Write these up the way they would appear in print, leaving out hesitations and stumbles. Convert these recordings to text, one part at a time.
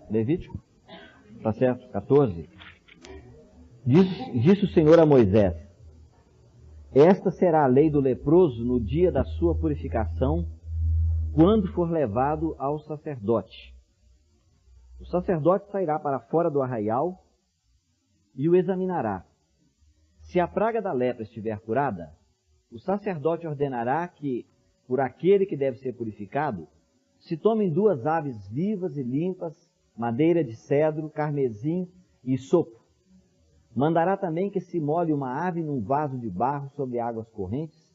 Levítico? Tá certo? 14. Disse o Senhor a Moisés: esta será a lei do leproso no dia da sua purificação, quando for levado ao sacerdote. O sacerdote sairá para fora do arraial e o examinará. Se a praga da lepra estiver curada, o sacerdote ordenará que, por aquele que deve ser purificado, se tomem 2 aves vivas e limpas, madeira de cedro, carmesim e isopo. Mandará também que se molhe uma ave num vaso de barro sobre águas correntes,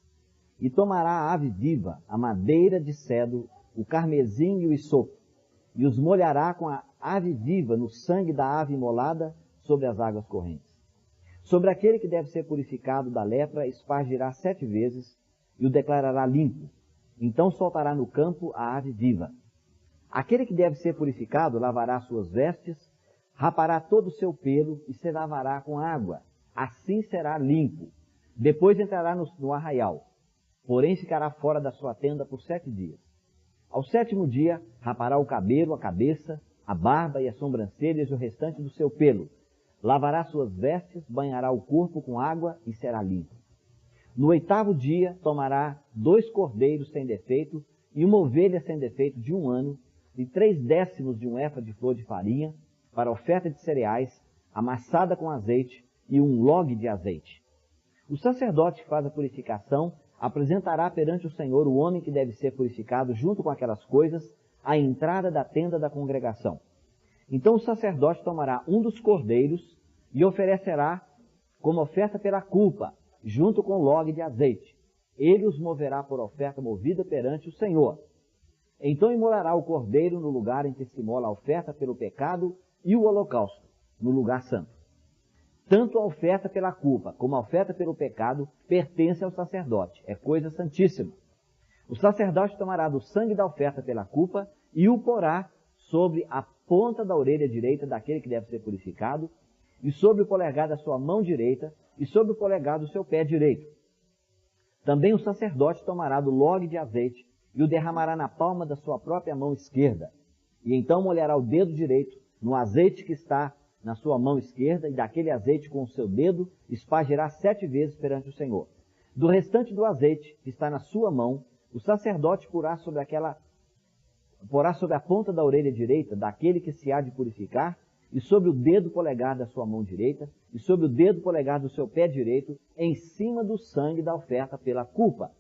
e tomará a ave viva, a madeira de cedro, o carmesim e o isopo, e os molhará com a ave viva no sangue da ave imolada sobre as águas correntes. Sobre aquele que deve ser purificado da lepra, espargirá 7 vezes e o declarará limpo. Então soltará no campo a ave viva. Aquele que deve ser purificado lavará suas vestes, rapará todo o seu pelo e se lavará com água. Assim será limpo. Depois entrará no arraial, porém ficará fora da sua tenda por 7 dias. Ao 7º dia, rapará o cabelo, a cabeça, a barba e as sobrancelhas e o restante do seu pelo. Lavará suas vestes, banhará o corpo com água e será limpo. No 8º dia, tomará 2 cordeiros sem defeito e uma ovelha sem defeito de 1 ano e 3/10 de um efa de flor de farinha para oferta de cereais, amassada com azeite e 1 log de azeite. O sacerdote que faz a purificação apresentará perante o Senhor o homem que deve ser purificado junto com aquelas coisas à entrada da tenda da congregação. Então o sacerdote tomará um dos cordeiros e oferecerá como oferta pela culpa, junto com o log de azeite. Ele os moverá por oferta movida perante o Senhor. Então imolará o cordeiro no lugar em que se imola a oferta pelo pecado e o holocausto, no lugar santo. Tanto a oferta pela culpa como a oferta pelo pecado pertence ao sacerdote, é coisa santíssima. O sacerdote tomará do sangue da oferta pela culpa e o porá sobre a ponta da orelha direita daquele que deve ser purificado, e sobre o polegar da sua mão direita, e sobre o polegar do seu pé direito. Também o sacerdote tomará do log de azeite, e o derramará na palma da sua própria mão esquerda, e então molhará o dedo direito no azeite que está na sua mão esquerda, e daquele azeite com o seu dedo espargirá 7 vezes perante o Senhor. Do restante do azeite que está na sua mão, o sacerdote porá sobre a ponta da orelha direita daquele que se há de purificar, e sobre o dedo polegar da sua mão direita, e sobre o dedo polegar do seu pé direito, em cima do sangue da oferta pela culpa.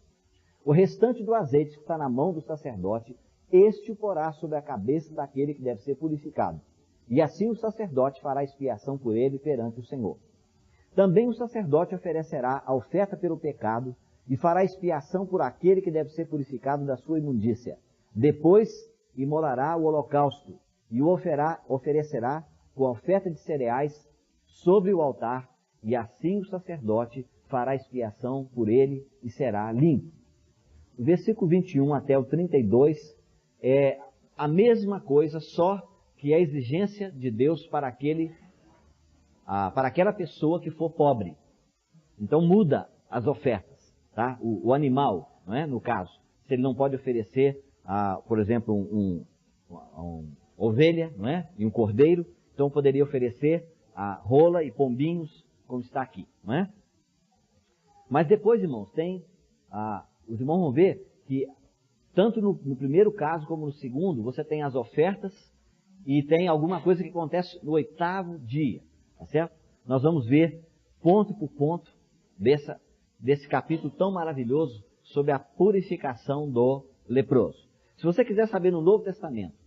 O restante do azeite que está na mão do sacerdote, este o porá sobre a cabeça daquele que deve ser purificado. E assim o sacerdote fará expiação por ele perante o Senhor. Também o sacerdote oferecerá a oferta pelo pecado e fará expiação por aquele que deve ser purificado da sua imundícia. Depois imolará o holocausto e o oferecerá com a oferta de cereais sobre o altar, e assim o sacerdote fará expiação por ele e será limpo. O versículo 21 até o 32 é a mesma coisa, só que é a exigência de Deus para aquela pessoa que for pobre. Então muda as ofertas, tá? O animal, não é? No caso, se ele não pode oferecer, por exemplo, uma ovelha, não é? E um cordeiro, então poderia oferecer a rola e pombinhos, como está aqui, não é? Mas depois, irmãos, os irmãos vão ver que tanto no primeiro caso como no segundo, você tem as ofertas e tem alguma coisa que acontece no 8º dia, tá certo? Nós vamos ver ponto por ponto desse capítulo tão maravilhoso sobre a purificação do leproso. Se você quiser saber no Novo Testamento,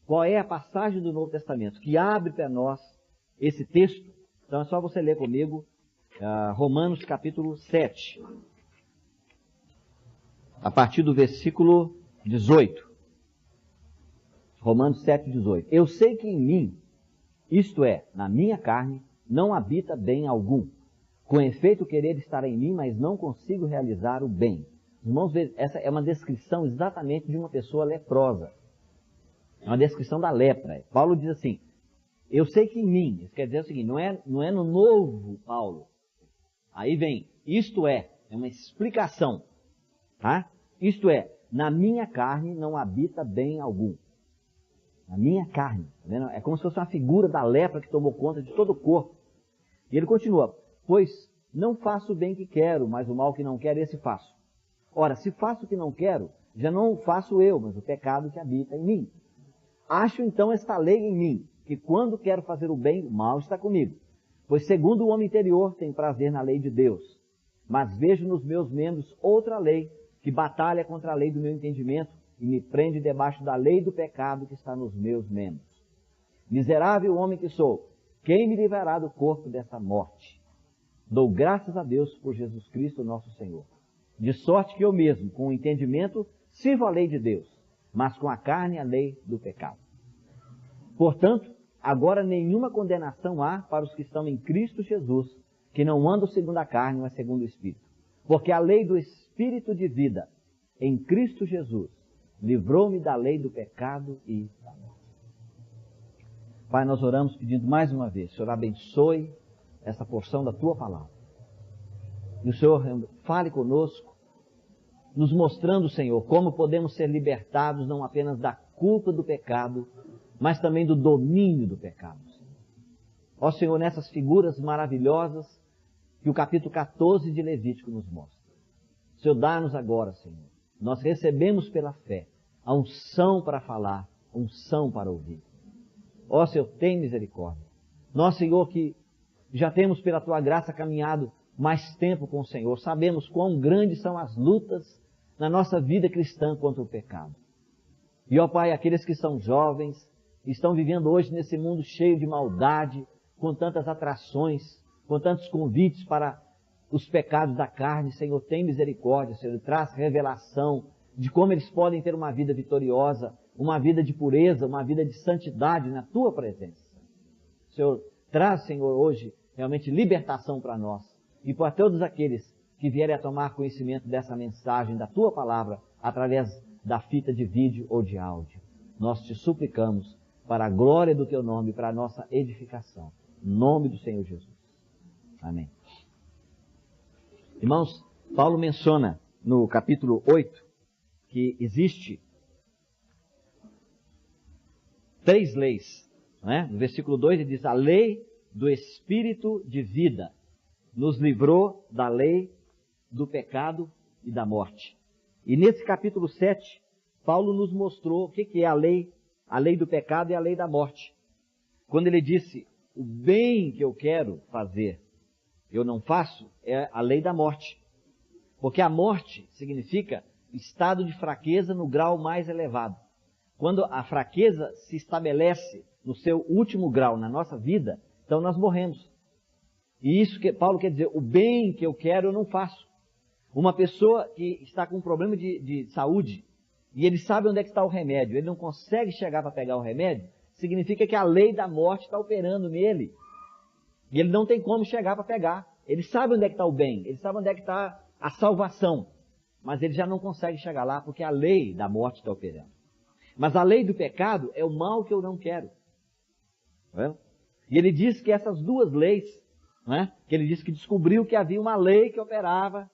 qual é a passagem do Novo Testamento que abre para nós esse texto, então é só você ler comigo Romanos capítulo 7, a partir do versículo 18. Romanos 7, 18. Eu sei que em mim, isto é, na minha carne, não habita bem algum. Com efeito, querer estar em mim, mas não consigo realizar o bem. Irmãos, essa é uma descrição exatamente de uma pessoa leprosa. É uma descrição da lepra. Paulo diz assim, eu sei que em mim, isso quer dizer o seguinte, não é no novo Paulo. Aí vem, isto é uma explicação, tá? Isto é, na minha carne não habita bem algum. Na minha carne. Tá vendo? É como se fosse uma figura da lepra que tomou conta de todo o corpo. E ele continua, pois não faço o bem que quero, mas o mal que não quero, esse faço. Ora, se faço o que não quero, já não faço eu, mas o pecado que habita em mim. Acho então esta lei em mim, que quando quero fazer o bem, o mal está comigo. Pois segundo o homem interior tem prazer na lei de Deus. Mas vejo nos meus membros outra lei, que batalha contra a lei do meu entendimento e me prende debaixo da lei do pecado que está nos meus membros. Miserável homem que sou, quem me livrará do corpo dessa morte? Dou graças a Deus por Jesus Cristo, nosso Senhor. De sorte que eu mesmo, com o entendimento, sirvo a lei de Deus, mas com a carne a lei do pecado. Portanto, agora nenhuma condenação há para os que estão em Cristo Jesus, que não andam segundo a carne, mas segundo o Espírito. Porque a lei do Espírito de vida, em Cristo Jesus, livrou-me da lei do pecado e da morte. Pai, nós oramos pedindo mais uma vez, Senhor, abençoe essa porção da Tua palavra. E o Senhor fale conosco, nos mostrando, Senhor, como podemos ser libertados não apenas da culpa do pecado, mas também do domínio do pecado. Ó Senhor, nessas figuras maravilhosas que o capítulo 14 de Levítico nos mostra. Senhor, dá-nos agora, Senhor. Nós recebemos pela fé a unção para falar, a unção para ouvir. Ó Senhor, tem misericórdia. Nós, Senhor, que já temos pela Tua graça caminhado mais tempo com o Senhor, sabemos quão grandes são as lutas na nossa vida cristã contra o pecado. E, ó Pai, aqueles que são jovens, estão vivendo hoje nesse mundo cheio de maldade, com tantas atrações, com tantos convites para os pecados da carne, Senhor, tem misericórdia, Senhor, traz revelação de como eles podem ter uma vida vitoriosa, uma vida de pureza, uma vida de santidade na Tua presença. Senhor, traz, Senhor, hoje realmente libertação para nós e para todos aqueles que vierem a tomar conhecimento dessa mensagem, da Tua palavra, através da fita de vídeo ou de áudio. Nós te suplicamos para a glória do Teu nome, para a nossa edificação. Em nome do Senhor Jesus. Amém. Irmãos, Paulo menciona no capítulo 8 que existe 3 leis. Não é? No versículo 2 ele diz, a lei do Espírito de vida nos livrou da lei do pecado e da morte. E nesse capítulo 7, Paulo nos mostrou o que é a lei do pecado e a lei da morte. Quando ele disse, o bem que eu quero fazer, eu não faço, é a lei da morte. Porque a morte significa estado de fraqueza no grau mais elevado. Quando a fraqueza se estabelece no seu último grau na nossa vida, então nós morremos. E isso que Paulo quer dizer, o bem que eu quero eu não faço. Uma pessoa que está com um problema de saúde, e ele sabe onde é que está o remédio, ele não consegue chegar para pegar o remédio, significa que a lei da morte está operando nele. E ele não tem como chegar para pegar. Ele sabe onde é que está o bem, ele sabe onde é que está a salvação, mas ele já não consegue chegar lá porque a lei da morte está operando. Mas a lei do pecado é o mal que eu não quero. E ele diz que essas duas leis, que ele diz que descobriu que havia uma lei que operava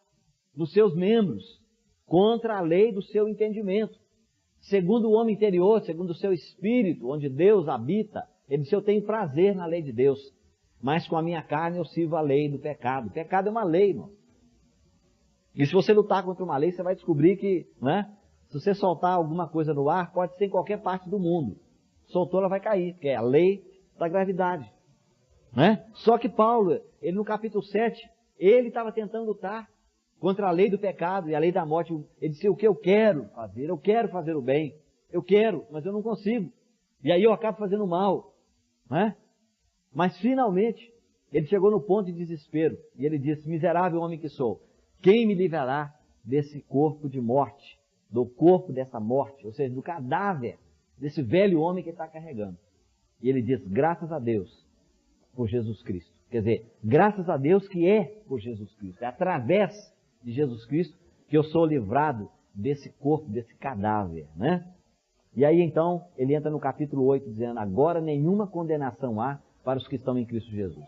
nos seus membros, contra a lei do seu entendimento. Segundo o homem interior, segundo o seu espírito, onde Deus habita, ele disse, eu tenho prazer na lei de Deus, mas com a minha carne eu sirvo a lei do pecado. O pecado é uma lei, irmão. E se você lutar contra uma lei, você vai descobrir que, se você soltar alguma coisa no ar, pode ser em qualquer parte do mundo. Soltou, ela vai cair, que é a lei da gravidade. Só que Paulo, ele no capítulo 7, ele estava tentando lutar contra a lei do pecado e a lei da morte. Ele disse, o que eu quero fazer o bem. Eu quero, mas eu não consigo. E aí eu acabo fazendo mal. Mas finalmente, ele chegou no ponto de desespero. E ele disse, miserável homem que sou, quem me livrará desse corpo de morte? Do corpo dessa morte, ou seja, do cadáver desse velho homem que está carregando. E ele diz, graças a Deus por Jesus Cristo. Quer dizer, graças a Deus que é por Jesus Cristo. É através de Jesus Cristo que eu sou livrado desse corpo, desse cadáver, E aí então, ele entra no capítulo 8 dizendo, agora nenhuma condenação há para os que estão em Cristo Jesus.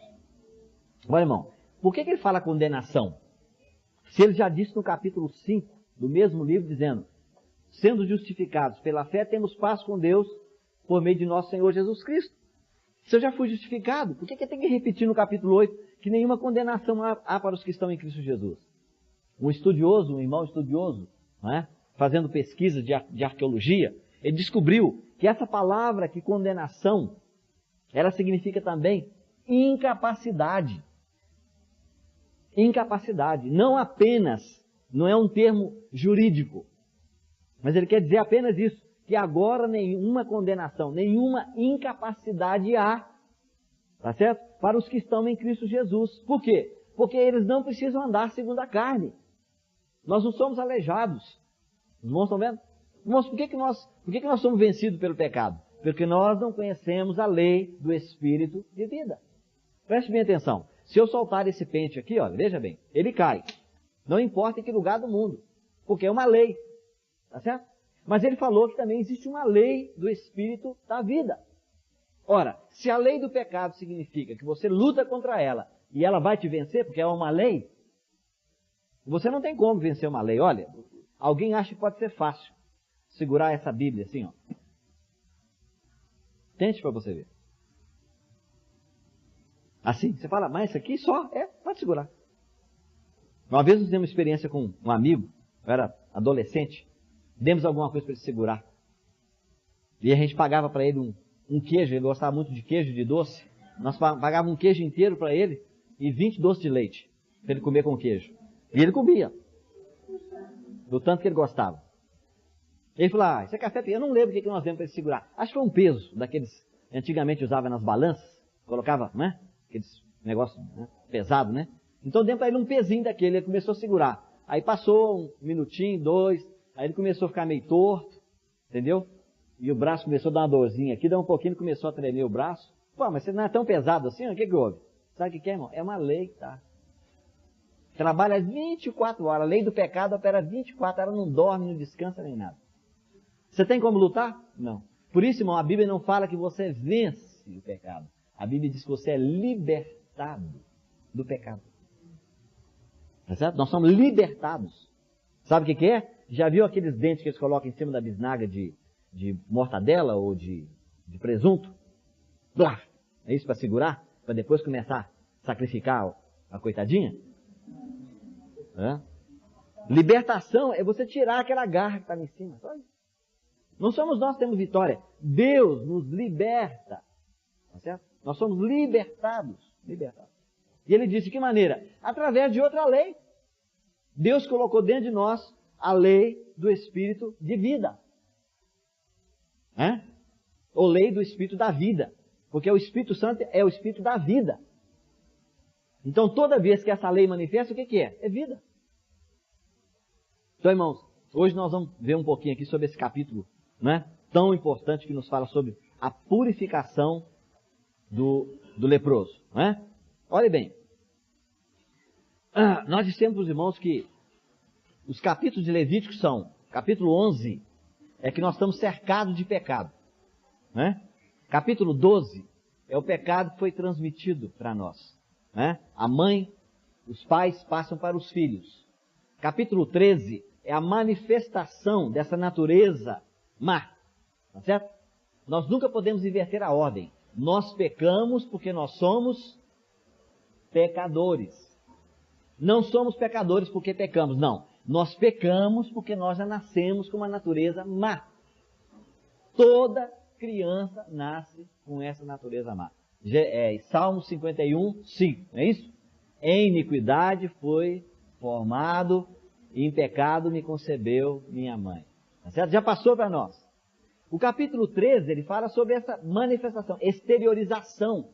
Olha, irmão, por que ele fala condenação? Se ele já disse no capítulo 5 do mesmo livro, dizendo, sendo justificados pela fé, temos paz com Deus por meio de nosso Senhor Jesus Cristo. Se eu já fui justificado, por que tem que repetir no capítulo 8 que nenhuma condenação há para os que estão em Cristo Jesus? Um estudioso, um irmão estudioso, não é? Fazendo pesquisa de arqueologia, ele descobriu que essa palavra, que condenação, ela significa também incapacidade. Incapacidade. Não apenas, não é um termo jurídico, mas ele quer dizer apenas isso, que agora nenhuma condenação, nenhuma incapacidade há, tá certo? Para os que estão em Cristo Jesus. Por quê? Porque eles não precisam andar segundo a carne. Nós não somos aleijados. Os irmãos estão vendo? Irmãos, por que nós somos vencidos pelo pecado? Porque nós não conhecemos a lei do Espírito de vida. Preste bem atenção. Se eu soltar esse pente aqui, olha, veja bem, ele cai. Não importa em que lugar do mundo, porque é uma lei. Tá certo? Mas ele falou que também existe uma lei do Espírito da vida. Ora, se a lei do pecado significa que você luta contra ela e ela vai te vencer, porque é uma lei, você não tem como vencer uma lei. Olha, alguém acha que pode ser fácil segurar essa Bíblia assim, ó. Tente para você ver. Assim, você fala, mas isso aqui só? Pode segurar. Uma vez nós tivemos uma experiência com um amigo, eu era adolescente, demos alguma coisa para ele segurar. E a gente pagava para ele um queijo, ele gostava muito de queijo, de doce. Nós pagávamos um queijo inteiro para ele e 20 doces de leite, para ele comer com queijo. E ele comia, do tanto que ele gostava. Ele falou, isso é café, eu não lembro o que nós demos para ele segurar. Acho que foi um peso, daqueles que antigamente usava nas balanças, colocava, né, aqueles negócios, né, pesado, né. Então demos para ele um pezinho daquele, ele começou a segurar. Aí passou um minutinho, 2, aí ele começou a ficar meio torto, entendeu? E o braço começou a dar uma dorzinha aqui, deu um pouquinho, começou a tremer o braço. Pô, mas você não é tão pesado assim? O que houve? Sabe o que é, irmão? É uma lei que tá. Trabalha 24 horas. A lei do pecado opera 24 horas, não dorme, não descansa nem nada. Você tem como lutar? Não. Por isso, irmão, a Bíblia não fala que você vence o pecado. A Bíblia diz que você é libertado do pecado. Tá certo? Nós somos libertados. Sabe o que é? Já viu aqueles dentes que eles colocam em cima da bisnaga de mortadela ou de presunto? Blá! É isso para segurar? Para depois começar a sacrificar a coitadinha? É? Libertação é você tirar aquela garra que está em cima. Só isso. Não somos nós que temos vitória. Deus nos liberta. Tá certo? Nós somos libertados. Libertados. E ele disse de que maneira? Através de outra lei. Deus colocou dentro de nós a lei do Espírito de vida. Ou lei do Espírito da vida. Porque o Espírito Santo é o Espírito da vida. Então toda vez que essa lei manifesta, o que é? É vida. Então, irmãos, hoje nós vamos ver um pouquinho aqui sobre esse capítulo, né, tão importante que nos fala sobre a purificação do leproso. Né? Olha bem, nós dissemos para os irmãos que os capítulos de Levítico são, capítulo 11, é que nós estamos cercados de pecado. Né? Capítulo 12 é o pecado que foi transmitido para nós. Né? A mãe, os pais passam para os filhos. Capítulo 13 é a manifestação dessa natureza má. Tá certo? Nós nunca podemos inverter a ordem. Nós pecamos porque nós somos pecadores. Não somos pecadores porque pecamos, não. Nós pecamos porque nós já nascemos com uma natureza má. Toda criança nasce com essa natureza má. Salmo 51, 5, não é isso? Em iniquidade foi formado, e em pecado me concebeu minha mãe. Tá certo? Já passou para nós. O capítulo 13, ele fala sobre essa manifestação, exteriorização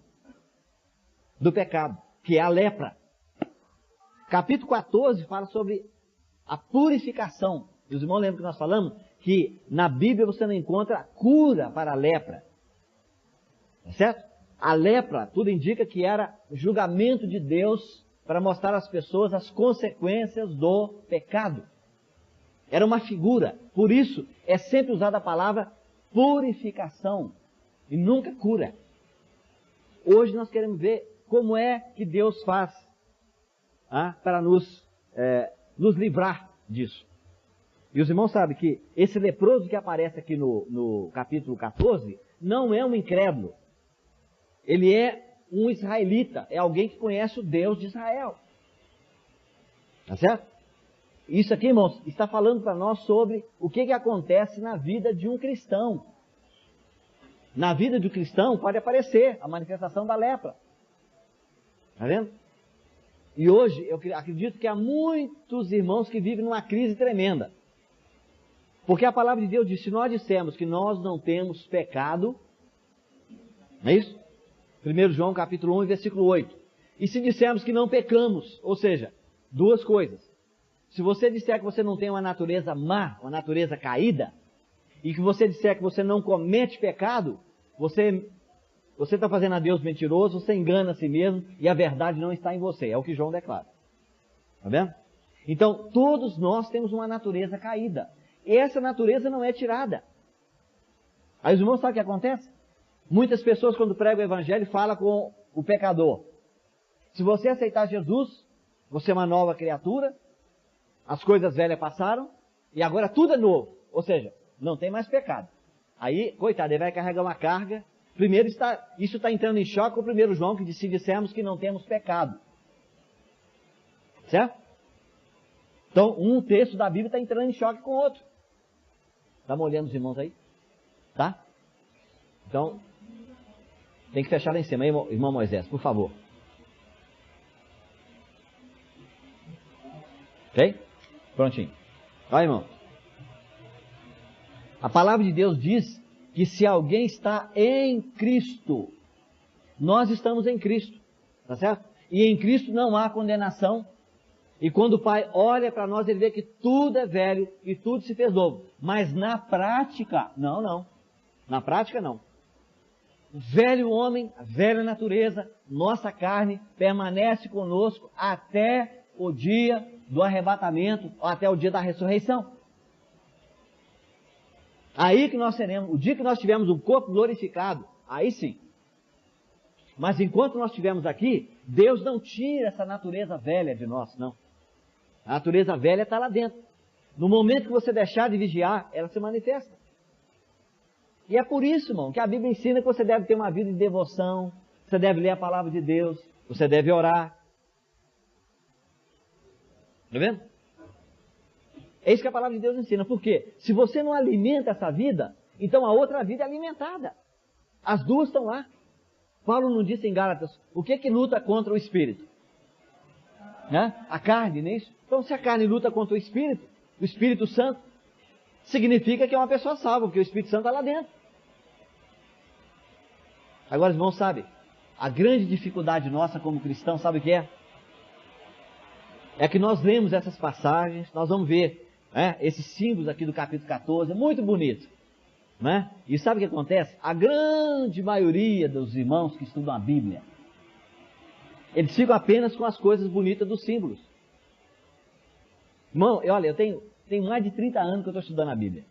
do pecado, que é a lepra. Capítulo 14 fala sobre a purificação. Os irmãos lembram que nós falamos que na Bíblia você não encontra cura para a lepra. Tá certo? A lepra, tudo indica que era julgamento de Deus para mostrar às pessoas as consequências do pecado. Era uma figura. Por isso, é sempre usada a palavra purificação e nunca cura. Hoje nós queremos ver como é que Deus faz para nos livrar disso. E os irmãos sabem que esse leproso que aparece aqui no capítulo 14 não é um incrédulo. Ele é um israelita, é alguém que conhece o Deus de Israel. Tá certo? Isso aqui, irmãos, está falando para nós sobre o que acontece na vida de um cristão. Na vida do cristão pode aparecer a manifestação da lepra. Está vendo? E hoje eu acredito que há muitos irmãos que vivem numa crise tremenda. Porque a palavra de Deus diz, se nós dissermos que nós não temos pecado, não é isso? 1 João capítulo 1, versículo 8. E se dissermos que não pecamos, ou seja, duas coisas. Se você disser que você não tem uma natureza má, uma natureza caída, e que você disser que você não comete pecado, você está fazendo a Deus mentiroso, você engana a si mesmo e a verdade não está em você. É o que João declara. Está vendo? Então, todos nós temos uma natureza caída. E essa natureza não é tirada. Aí os irmãos sabem o que acontece? Muitas pessoas, quando pregam o Evangelho, falam com o pecador. Se você aceitar Jesus, você é uma nova criatura, as coisas velhas passaram e agora tudo é novo. Ou seja, não tem mais pecado. Aí, coitado, ele vai carregar uma carga. Primeiro, isso está entrando em choque com o 1 João, que diz, se dissermos que não temos pecado. Certo? Então, um texto da Bíblia está entrando em choque com o outro. Está molhando os irmãos aí? Tá? Então, tem que fechar lá em cima, irmão Moisés, por favor. Ok? Prontinho. Olha, irmão. A palavra de Deus diz que se alguém está em Cristo, nós estamos em Cristo. Tá certo? E em Cristo não há condenação. E quando o Pai olha para nós, ele vê que tudo é velho e tudo se fez novo. Mas na prática, não. Na prática, não. O velho homem, a velha natureza, nossa carne, permanece conosco até o dia do arrebatamento, ou até o dia da ressurreição. Aí que nós seremos, o dia que nós tivermos um corpo glorificado, aí sim. Mas enquanto nós estivermos aqui, Deus não tira essa natureza velha de nós, não. A natureza velha está lá dentro. No momento que você deixar de vigiar, ela se manifesta. E é por isso, irmão, que a Bíblia ensina que você deve ter uma vida de devoção, você deve ler a palavra de Deus, você deve orar. Está vendo? É isso que a palavra de Deus ensina. Por quê? Se você não alimenta essa vida, então a outra vida é alimentada. As duas estão lá. Paulo não disse em Gálatas, o que luta contra o Espírito? Né? A carne, não é isso? Então se a carne luta contra o Espírito Santo, significa que é uma pessoa salva, porque o Espírito Santo está lá dentro. Agora os irmãos sabem, a grande dificuldade nossa como cristãos, sabe o que é? É que nós lemos essas passagens, nós vamos ver esses símbolos aqui do capítulo 14, é muito bonito. Né? E sabe o que acontece? A grande maioria dos irmãos que estudam a Bíblia, eles ficam apenas com as coisas bonitas dos símbolos. Irmão, olha, eu tenho mais de 30 anos que eu estou estudando a Bíblia.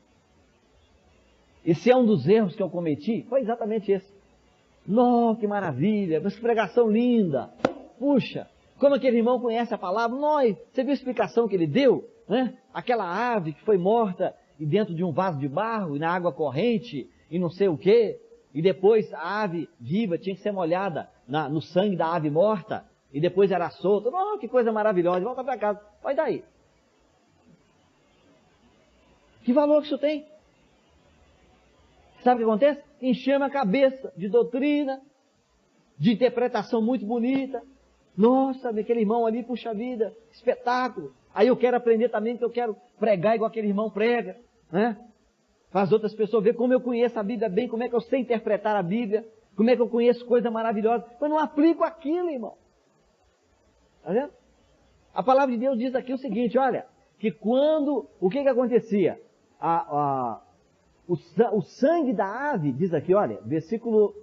Esse é um dos erros que eu cometi, foi exatamente esse. Nossa, que maravilha, que pregação linda. Puxa, como aquele irmão conhece a palavra. Nossa, você viu a explicação que ele deu? Né? Aquela ave que foi morta e dentro de um vaso de barro e na água corrente e não sei o quê. E depois a ave viva tinha que ser molhada no sangue da ave morta e depois era solta. Nossa, que coisa maravilhosa, volta para casa. Vai daí. Que valor que isso tem? Sabe o que acontece? Enchemos a cabeça de doutrina, de interpretação muito bonita. Nossa, aquele irmão ali, puxa vida, espetáculo. Aí eu quero aprender também, que eu quero pregar igual aquele irmão prega, né? Faz outras pessoas ver como eu conheço a Bíblia bem, como é que eu sei interpretar a Bíblia, como é que eu conheço coisa maravilhosa. Mas não aplico aquilo, irmão. Está vendo? A palavra de Deus diz aqui o seguinte, olha, que o que acontecia? O sangue da ave, diz aqui, olha, versículo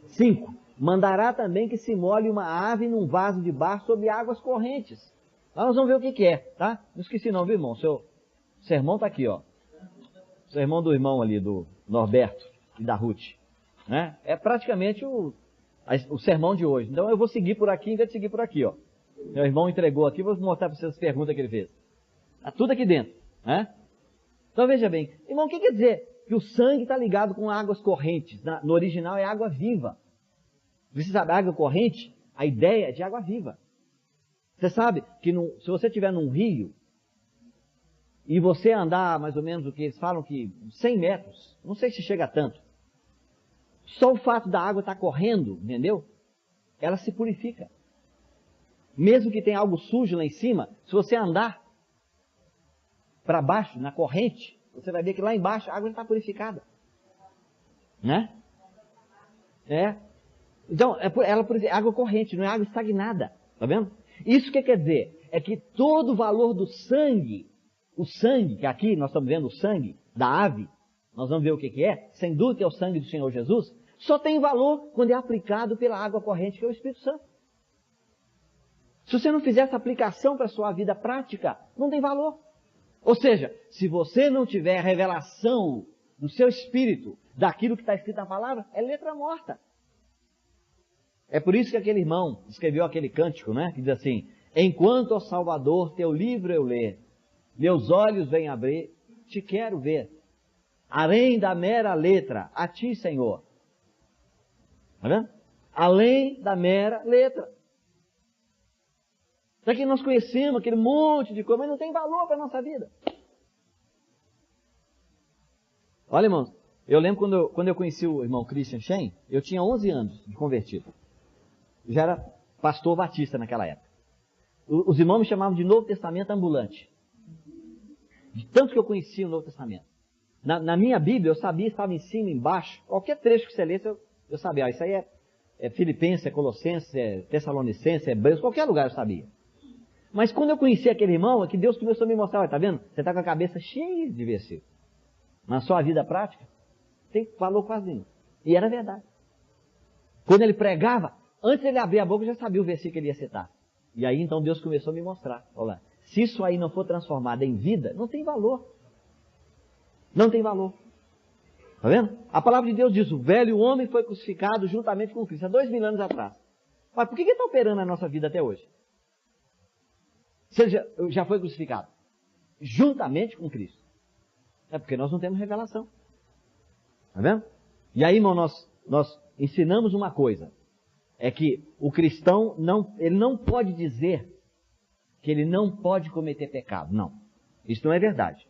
5. Mandará também que se molhe uma ave num vaso de barro sob águas correntes. Lá nós vamos ver o que é, tá? Não esqueci não, viu, irmão? Seu sermão está aqui, ó. O sermão do irmão ali, do Norberto e da Ruth. Né? É praticamente o sermão de hoje. Então eu vou seguir por aqui em vez de seguir por aqui, ó. Meu irmão entregou aqui, vou mostrar para vocês as perguntas que ele fez. Está tudo aqui dentro, né? Então veja bem, irmão, o que quer dizer que o sangue está ligado com águas correntes? No original é água viva. Você sabe, água corrente, a ideia é de água viva. Você sabe que se você estiver num rio, e você andar mais ou menos o que eles falam que 100 metros, não sei se chega a tanto, só o fato da água estar correndo, entendeu? Ela se purifica. Mesmo que tenha algo sujo lá em cima, se você andar para baixo, na corrente, você vai ver que lá embaixo a água está purificada. Né? Então, ela é água corrente, não é água estagnada. Tá vendo? Isso que quer dizer? É que todo o valor do sangue, o sangue, que aqui nós estamos vendo o sangue da ave, nós vamos ver o que é, sem dúvida é o sangue do Senhor Jesus, só tem valor quando é aplicado pela água corrente, que é o Espírito Santo. Se você não fizer essa aplicação para a sua vida prática, não tem valor. Ou seja, se você não tiver revelação no seu espírito daquilo que está escrito na palavra, é letra morta. É por isso que aquele irmão escreveu aquele cântico, né? Que diz assim: enquanto, ó Salvador, teu livro eu ler, meus olhos vêm abrir, te quero ver. Além da mera letra, a ti, Senhor. Está vendo? Além da mera letra. Daqui nós conhecemos aquele monte de coisa, mas não tem valor para a nossa vida. Olha, irmãos, eu lembro quando eu conheci o irmão Christian Shen, eu tinha 11 anos de convertido. Eu já era pastor batista naquela época. Os irmãos me chamavam de Novo Testamento ambulante. De tanto que eu conhecia o Novo Testamento. Na minha Bíblia, eu sabia, estava em cima, embaixo. Qualquer trecho que você lesse, eu sabia. Isso aí é Filipenses, é Colossenses, é Tessalonicenses, é Hebreus, qualquer lugar eu sabia. Mas quando eu conheci aquele irmão, é que Deus começou a me mostrar, olha, tá vendo? Você está com a cabeça cheia de versículos. Na sua vida prática, tem valor quase nenhum. E era verdade. Quando ele pregava, antes de ele abrir a boca, eu já sabia o versículo que ele ia citar. E aí então Deus começou a me mostrar. Olha, se isso aí não for transformado em vida, não tem valor. Não tem valor. Está vendo? A palavra de Deus diz, o velho homem foi crucificado juntamente com Cristo, há 2000 anos atrás. Mas por que está operando na nossa vida até hoje? Se ele já foi crucificado juntamente com Cristo. É porque nós não temos revelação. Está vendo? E aí, irmão, nós ensinamos uma coisa. É que o cristão, ele não pode dizer que ele não pode cometer pecado. Não. Isso não é verdade.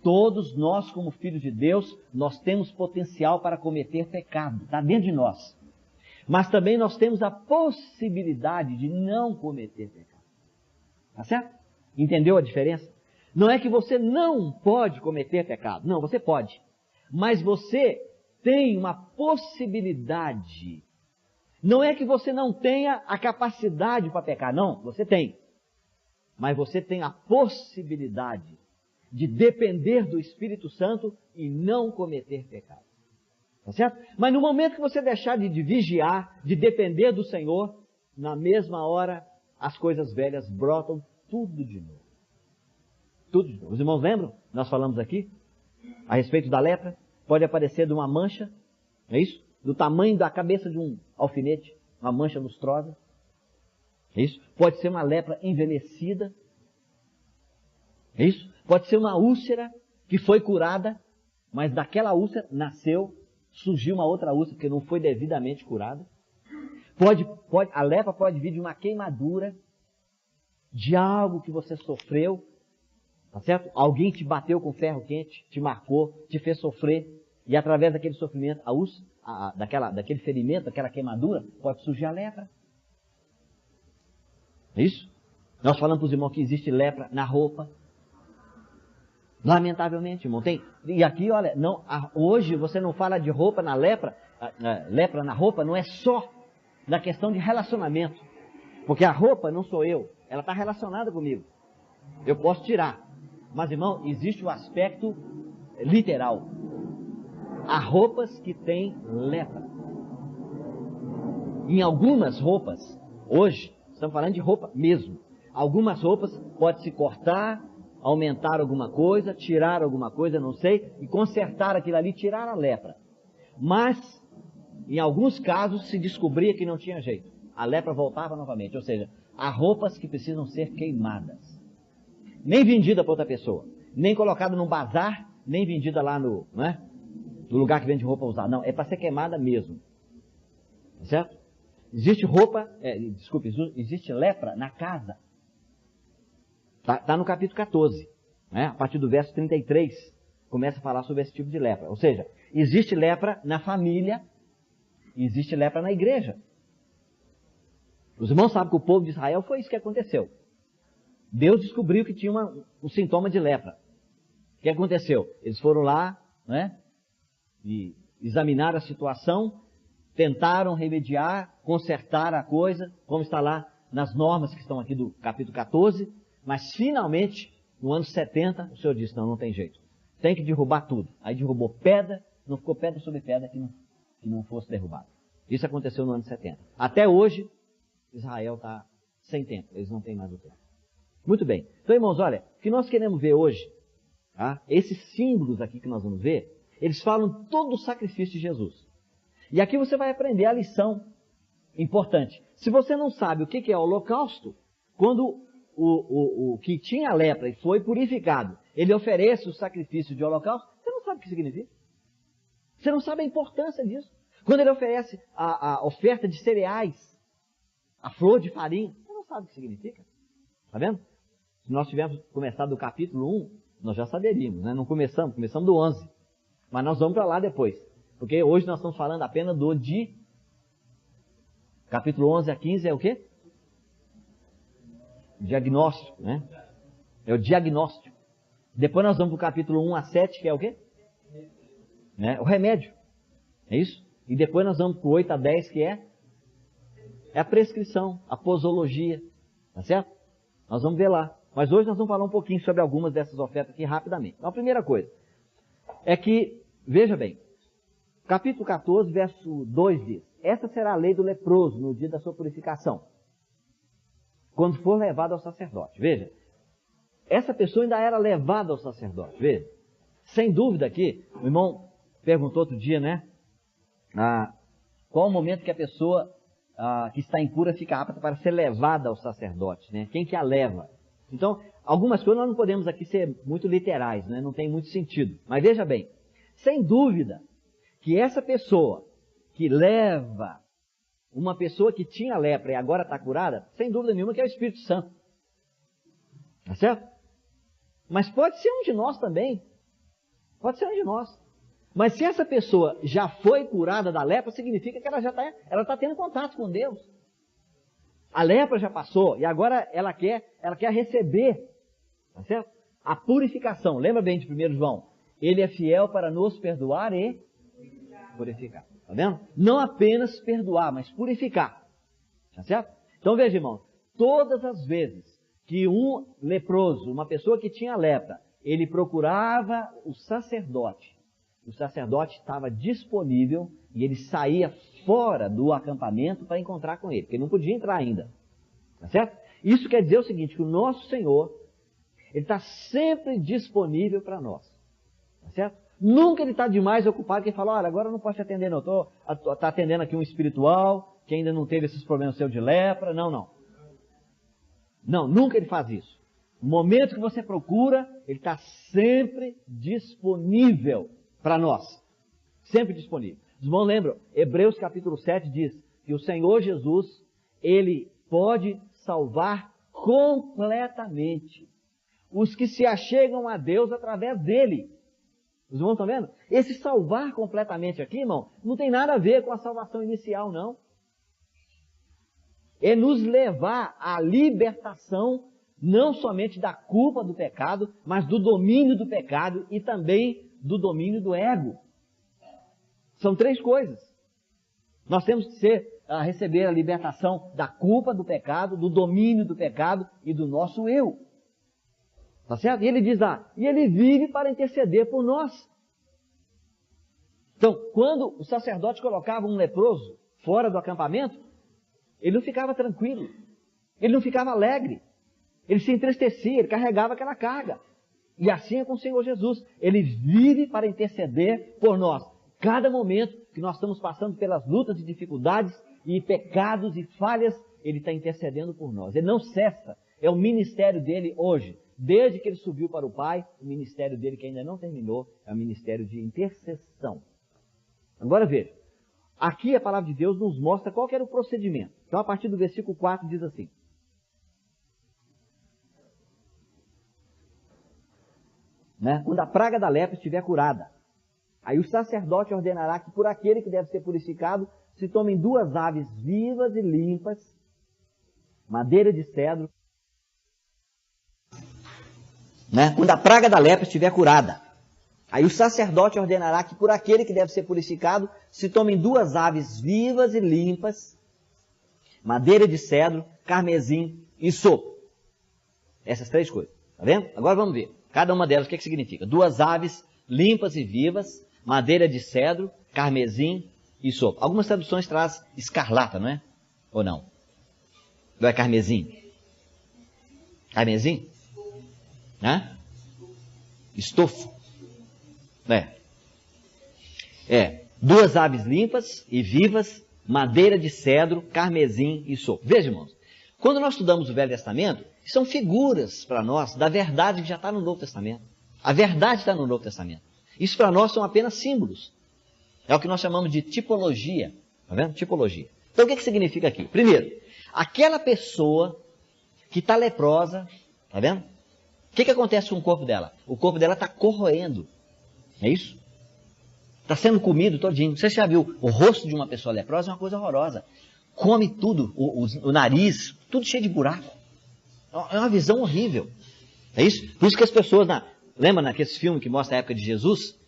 Todos nós, como filhos de Deus, nós temos potencial para cometer pecado. Está dentro de nós. Mas também nós temos a possibilidade de não cometer pecado. Tá certo? Entendeu a diferença? Não é que você não pode cometer pecado. Não, você pode. Mas você tem uma possibilidade. Não é que você não tenha a capacidade para pecar. Não, você tem. Mas você tem a possibilidade de depender do Espírito Santo e não cometer pecado. Tá certo? Mas no momento que você deixar de vigiar, de depender do Senhor, na mesma hora as coisas velhas brotam tudo de novo. Tudo de novo. Os irmãos lembram? Nós falamos aqui a respeito da lepra. Pode aparecer de uma mancha, não é isso? Do tamanho da cabeça de um alfinete, uma mancha lustrosa. É isso? Pode ser uma lepra envelhecida. É isso? Pode ser uma úlcera que foi curada, mas daquela úlcera surgiu uma outra úlcera que não foi devidamente curada. A lepra pode vir de uma queimadura, de algo que você sofreu, tá certo? Alguém te bateu com ferro quente, te marcou, te fez sofrer, e através daquele sofrimento, daquele ferimento, daquela queimadura, pode surgir a lepra. É isso? Nós falamos para os irmãos que existe lepra na roupa. Lamentavelmente, irmão, tem. E aqui, olha, hoje você não fala de roupa na lepra, lepra na roupa não é só da questão de relacionamento. Porque a roupa não sou eu, ela está relacionada comigo. Eu posso tirar. Mas, irmão, existe o aspecto literal. Há roupas que têm lepra. Em algumas roupas, hoje, estamos falando de roupa mesmo. Algumas roupas pode se cortar, aumentar alguma coisa, tirar alguma coisa, não sei, e consertar aquilo ali, tirar a lepra. Mas, em alguns casos, se descobria que não tinha jeito. A lepra voltava novamente. Ou seja, há roupas que precisam ser queimadas. Nem vendida para outra pessoa. Nem colocada num bazar nem vendida lá no lugar que vende roupa usada. Não, é para ser queimada mesmo. Certo? Existe existe lepra na casa. Está no capítulo 14. Né? A partir do verso 33, começa a falar sobre esse tipo de lepra. Ou seja, existe lepra na família e existe lepra na igreja. Os irmãos sabem que o povo de Israel foi isso que aconteceu. Deus descobriu que tinha um sintoma de lepra. O que aconteceu? Eles foram lá, né, e examinaram a situação, tentaram remediar, consertar a coisa, como está lá nas normas que estão aqui do capítulo 14, mas finalmente, no ano 70, o Senhor disse, não tem jeito. Tem que derrubar tudo. Aí derrubou pedra, não ficou pedra sobre pedra que não fosse derrubada. Isso aconteceu no ano 70. Até hoje, Israel está sem templo, eles não têm mais o templo. Muito bem. Então, irmãos, olha, o que nós queremos ver hoje, tá? Esses símbolos aqui que nós vamos ver, eles falam todo o sacrifício de Jesus. E aqui você vai aprender a lição importante. Se você não sabe o que é o holocausto, quando o que tinha lepra e foi purificado, ele oferece o sacrifício de holocausto, você não sabe o que significa. Você não sabe a importância disso. Quando ele oferece a oferta de cereais, a flor de farinha, você não sabe o que significa. Está vendo? Se nós tivéssemos começado do capítulo 1, nós já saberíamos, né? Não começamos do 11. Mas nós vamos para lá depois. Porque hoje nós estamos falando apenas capítulo 11 a 15 é o quê? Diagnóstico, né? É o diagnóstico. Depois nós vamos para o capítulo 1 a 7, que é o quê? Né? O remédio. É isso? E depois nós vamos para o 8 a 10, que é a prescrição, a posologia. Tá certo? Nós vamos ver lá. Mas hoje nós vamos falar um pouquinho sobre algumas dessas ofertas aqui rapidamente. Então, a primeira coisa é que, veja bem, capítulo 14, verso 2 diz, essa será a lei do leproso no dia da sua purificação, quando for levado ao sacerdote. Veja, essa pessoa ainda era levada ao sacerdote. Veja, sem dúvida aqui, o irmão perguntou outro dia, né? Qual o momento que a pessoa que está impura fica apta para ser levada ao sacerdote, né? Quem que a leva? Então, algumas coisas nós não podemos aqui ser muito literais, né? Não tem muito sentido. Mas veja bem, sem dúvida que essa pessoa que leva uma pessoa que tinha lepra e agora está curada, sem dúvida nenhuma que é o Espírito Santo. Tá certo? Mas pode ser um de nós também. Pode ser um de nós. Mas se essa pessoa já foi curada da lepra, significa que ela está tendo contato com Deus. A lepra já passou e agora ela quer receber, tá certo? A purificação. Lembra bem de 1 João? Ele é fiel para nos perdoar e purificar. Tá vendo? Não apenas perdoar, mas purificar. Tá certo? Então veja, irmão, todas as vezes que um leproso, uma pessoa que tinha lepra, ele procurava o sacerdote estava disponível e ele saía fora do acampamento para encontrar com ele, porque ele não podia entrar ainda. Tá certo? Isso quer dizer o seguinte, que o nosso Senhor, ele está sempre disponível para nós. Tá certo? Nunca ele está demais ocupado, que ele fala, olha, agora eu não posso te atender não, está atendendo aqui um espiritual, que ainda não teve esses problemas seus de lepra, não. Não, nunca ele faz isso. No momento que você procura, ele está sempre disponível para nós. Sempre disponível. Os irmãos lembram, Hebreus capítulo 7 diz que o Senhor Jesus, ele pode salvar completamente os que se achegam a Deus através dele. Os irmãos estão vendo? Esse salvar completamente aqui, irmão, não tem nada a ver com a salvação inicial, não. É nos levar à libertação, não somente da culpa do pecado, mas do domínio do pecado e também do domínio do ego. São três coisas. Nós temos que receber a libertação da culpa do pecado, do domínio do pecado e do nosso eu. Tá certo? E ele diz e ele vive para interceder por nós. Então, quando o sacerdote colocava um leproso fora do acampamento, ele não ficava tranquilo, ele não ficava alegre, ele se entristecia, ele carregava aquela carga. E assim é com o Senhor Jesus, ele vive para interceder por nós. Cada momento que nós estamos passando pelas lutas e dificuldades e pecados e falhas, ele está intercedendo por nós. Ele não cessa, é o ministério dele hoje, desde que ele subiu para o Pai, o ministério dele, que ainda não terminou, é o ministério de intercessão. Agora veja, aqui a palavra de Deus nos mostra qual que era o procedimento. Então, a partir do versículo 4 diz assim: quando a praga da lepra estiver curada, aí o sacerdote ordenará que por aquele que deve ser purificado se tomem 2 aves vivas e limpas, madeira de cedro. Quando a praga da lepra estiver curada, aí o sacerdote ordenará que por aquele que deve ser purificado se tomem 2 aves vivas e limpas, madeira de cedro, carmesim e sopo. Essas 3 coisas, tá vendo? Agora vamos ver, cada uma delas o que significa. 2 aves limpas e vivas, madeira de cedro, carmesim e sopo. Algumas traduções trazem escarlata, não é? Ou não? Não é carmesim? Carmesim? Estofo. 2 aves limpas e vivas, madeira de cedro, carmesim e sopo. Veja, irmãos, quando nós estudamos o Velho Testamento, são figuras para nós da verdade que já está no Novo Testamento. A verdade está no Novo Testamento. Isso para nós são apenas símbolos. É o que nós chamamos de tipologia. Está vendo? Tipologia. Então o que significa aqui? Primeiro, aquela pessoa que está leprosa, está vendo? O que acontece com o corpo dela? O corpo dela está corroendo. É isso? Está sendo comido todinho. Você já viu o rosto de uma pessoa leprosa? É uma coisa horrorosa. Come tudo, o nariz, tudo cheio de buraco. É uma visão horrível. É isso? Por isso que as pessoas, lembra naqueles filmes que mostra a época de Jesus?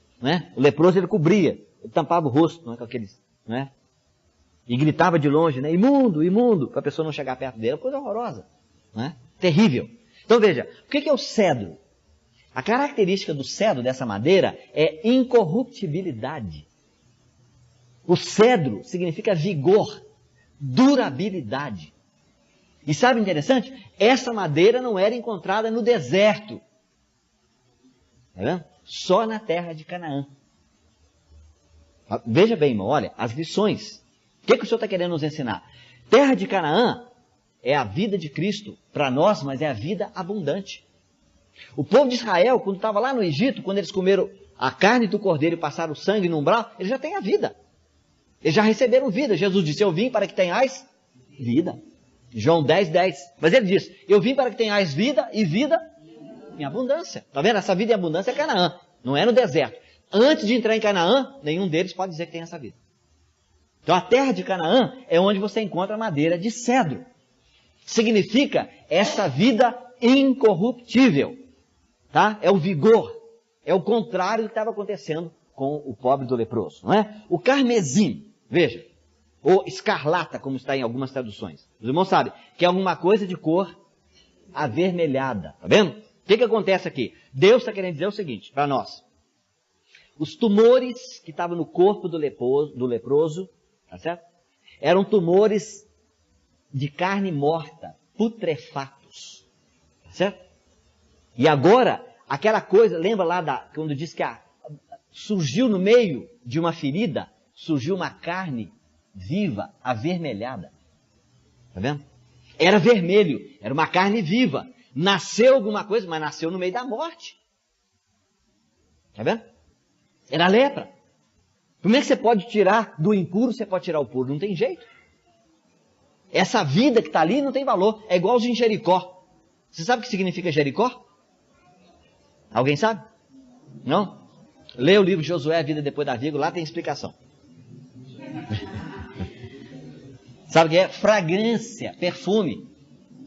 O leproso ele cobria, ele tampava o rosto com aqueles, e gritava de longe, imundo, imundo, para a pessoa não chegar perto dele. É uma coisa horrorosa. Terrível. Então veja, o que é o cedro? A característica do cedro, dessa madeira, é incorruptibilidade. O cedro significa vigor, durabilidade. E sabe o interessante? Essa madeira não era encontrada no deserto. Tá vendo? Só na terra de Canaã. Veja bem, irmão, olha, as lições. O que o Senhor está querendo nos ensinar? Terra de Canaã é a vida de Cristo para nós, mas é a vida abundante. O povo de Israel, quando estava lá no Egito, quando eles comeram a carne do cordeiro e passaram o sangue no umbral, eles já têm a vida. Eles já receberam vida. Jesus disse, eu vim para que tenhais vida. João 10:10. Mas ele disse, eu vim para que tenhais vida e vida em abundância. Está vendo? Essa vida em abundância é Canaã, não é no deserto. Antes de entrar em Canaã, nenhum deles pode dizer que tem essa vida. Então a terra de Canaã é onde você encontra madeira de cedro. Significa essa vida incorruptível. Tá? É o vigor. É o contrário do que estava acontecendo com o pobre do leproso. Não é? O carmesim, veja, ou escarlata, como está em algumas traduções. Os irmãos sabem que é alguma coisa de cor avermelhada. Está vendo? O que acontece aqui? Deus está querendo dizer o seguinte para nós. Os tumores que estavam no corpo do leproso, tá certo? Eram tumores de carne morta, putrefatos. Tá certo? E agora, aquela coisa, lembra lá quando diz que surgiu no meio de uma ferida, surgiu uma carne viva, avermelhada. Tá vendo? Era vermelho, era uma carne viva. Nasceu alguma coisa, mas nasceu no meio da morte. Tá vendo? Era lepra. Como é que você pode tirar do impuro, você pode tirar o puro? Não tem jeito. Essa vida que está ali não tem valor. É igual os em Jericó. Você sabe o que significa Jericó? Alguém sabe? Não? Lê o livro de Josué, A Vida Depois da Vírgula, lá tem explicação. Sabe o que é? Fragrância, perfume.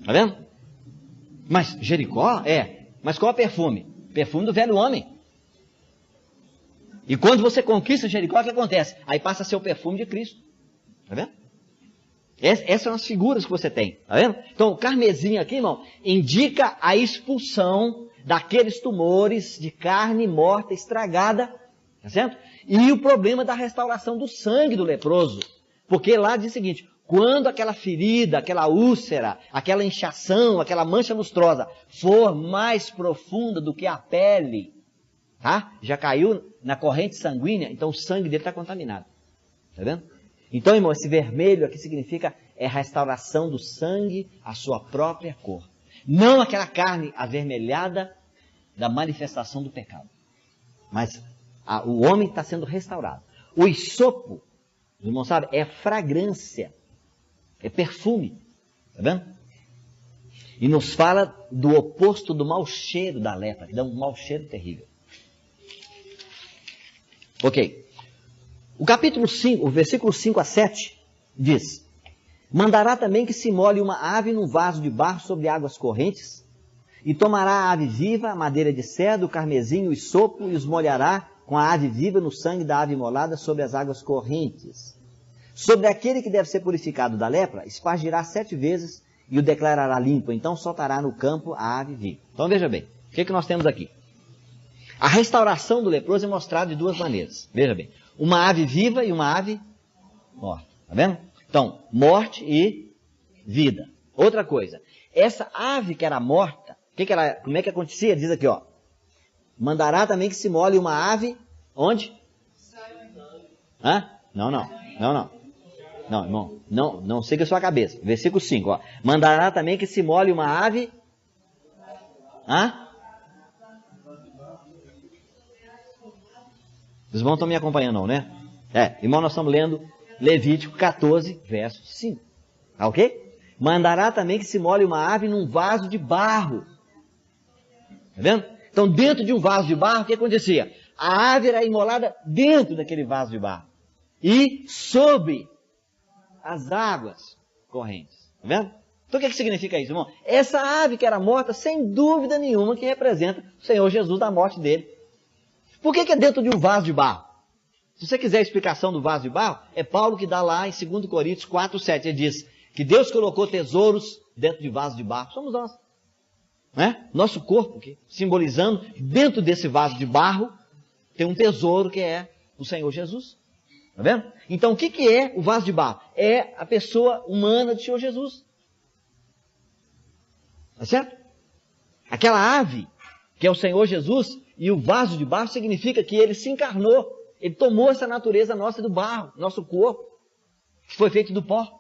Tá vendo? Mas Jericó? Mas qual é o perfume? Perfume do velho homem. E quando você conquista Jericó, o que acontece? Aí passa a ser o perfume de Cristo. Tá vendo? Essas são as figuras que você tem. Tá vendo? Então o carmesim aqui, irmão, indica a expulsão daqueles tumores de carne morta, estragada. Tá certo? E o problema da restauração do sangue do leproso. Porque lá diz o seguinte, quando aquela ferida, aquela úlcera, aquela inchação, aquela mancha lustrosa for mais profunda do que a pele, tá? Já caiu na corrente sanguínea, então o sangue dele está contaminado. Tá vendo? Então, irmão, esse vermelho aqui significa a restauração do sangue à sua própria cor. Não aquela carne avermelhada da manifestação do pecado. Mas o homem está sendo restaurado. O hisopo, os irmãos sabem, é fragrância, é perfume. Está vendo? E nos fala do oposto do mau cheiro da lepra, que dá um mau cheiro terrível. Ok. O capítulo 5, o versículo 5 a 7 diz: mandará também que se molhe uma ave num vaso de barro sobre águas correntes, e tomará a ave viva, a madeira de cedro, o carmesim, o hisopo, e os molhará com a ave viva no sangue da ave imolada sobre as águas correntes. Sobre aquele que deve ser purificado da lepra, espargirá 7 vezes e o declarará limpo. Então soltará no campo a ave viva. Então veja bem, o que nós temos aqui? A restauração do leproso é mostrada de duas maneiras. Veja bem, uma ave viva e uma ave morta. Está vendo? Então, morte e vida. Outra coisa, essa ave que era morta, como é que acontecia? Diz aqui, ó. Mandará também que se molhe uma ave, onde? Hã? Não, irmão, não siga a sua cabeça. Versículo 5, ó. Mandará também que se molhe uma ave. Hã? Os irmãos estão me acompanhando, não, né? Irmão, nós estamos lendo Levítico 14, verso 5. Tá ok? Mandará também que se molhe uma ave num vaso de barro. Tá vendo? Então, dentro de um vaso de barro, o que acontecia? A ave era imolada dentro daquele vaso de barro. E sobre as águas correntes. Tá vendo? Então, o que significa isso, irmão? Essa ave que era morta, sem dúvida nenhuma, que representa o Senhor Jesus da morte dele. Por que é dentro de um vaso de barro? Se você quiser a explicação do vaso de barro, é Paulo que dá lá em 2 Coríntios 4, 7. Ele diz que Deus colocou tesouros dentro de vaso de barro. Somos nós. Né? Nosso corpo, que, simbolizando, dentro desse vaso de barro, tem um tesouro que é o Senhor Jesus. Está vendo? Então, o que é o vaso de barro? É a pessoa humana do Senhor Jesus. Tá certo? Aquela ave, que é o Senhor Jesus, e o vaso de barro significa que ele se encarnou. Ele tomou essa natureza nossa do barro, nosso corpo, que foi feito do pó.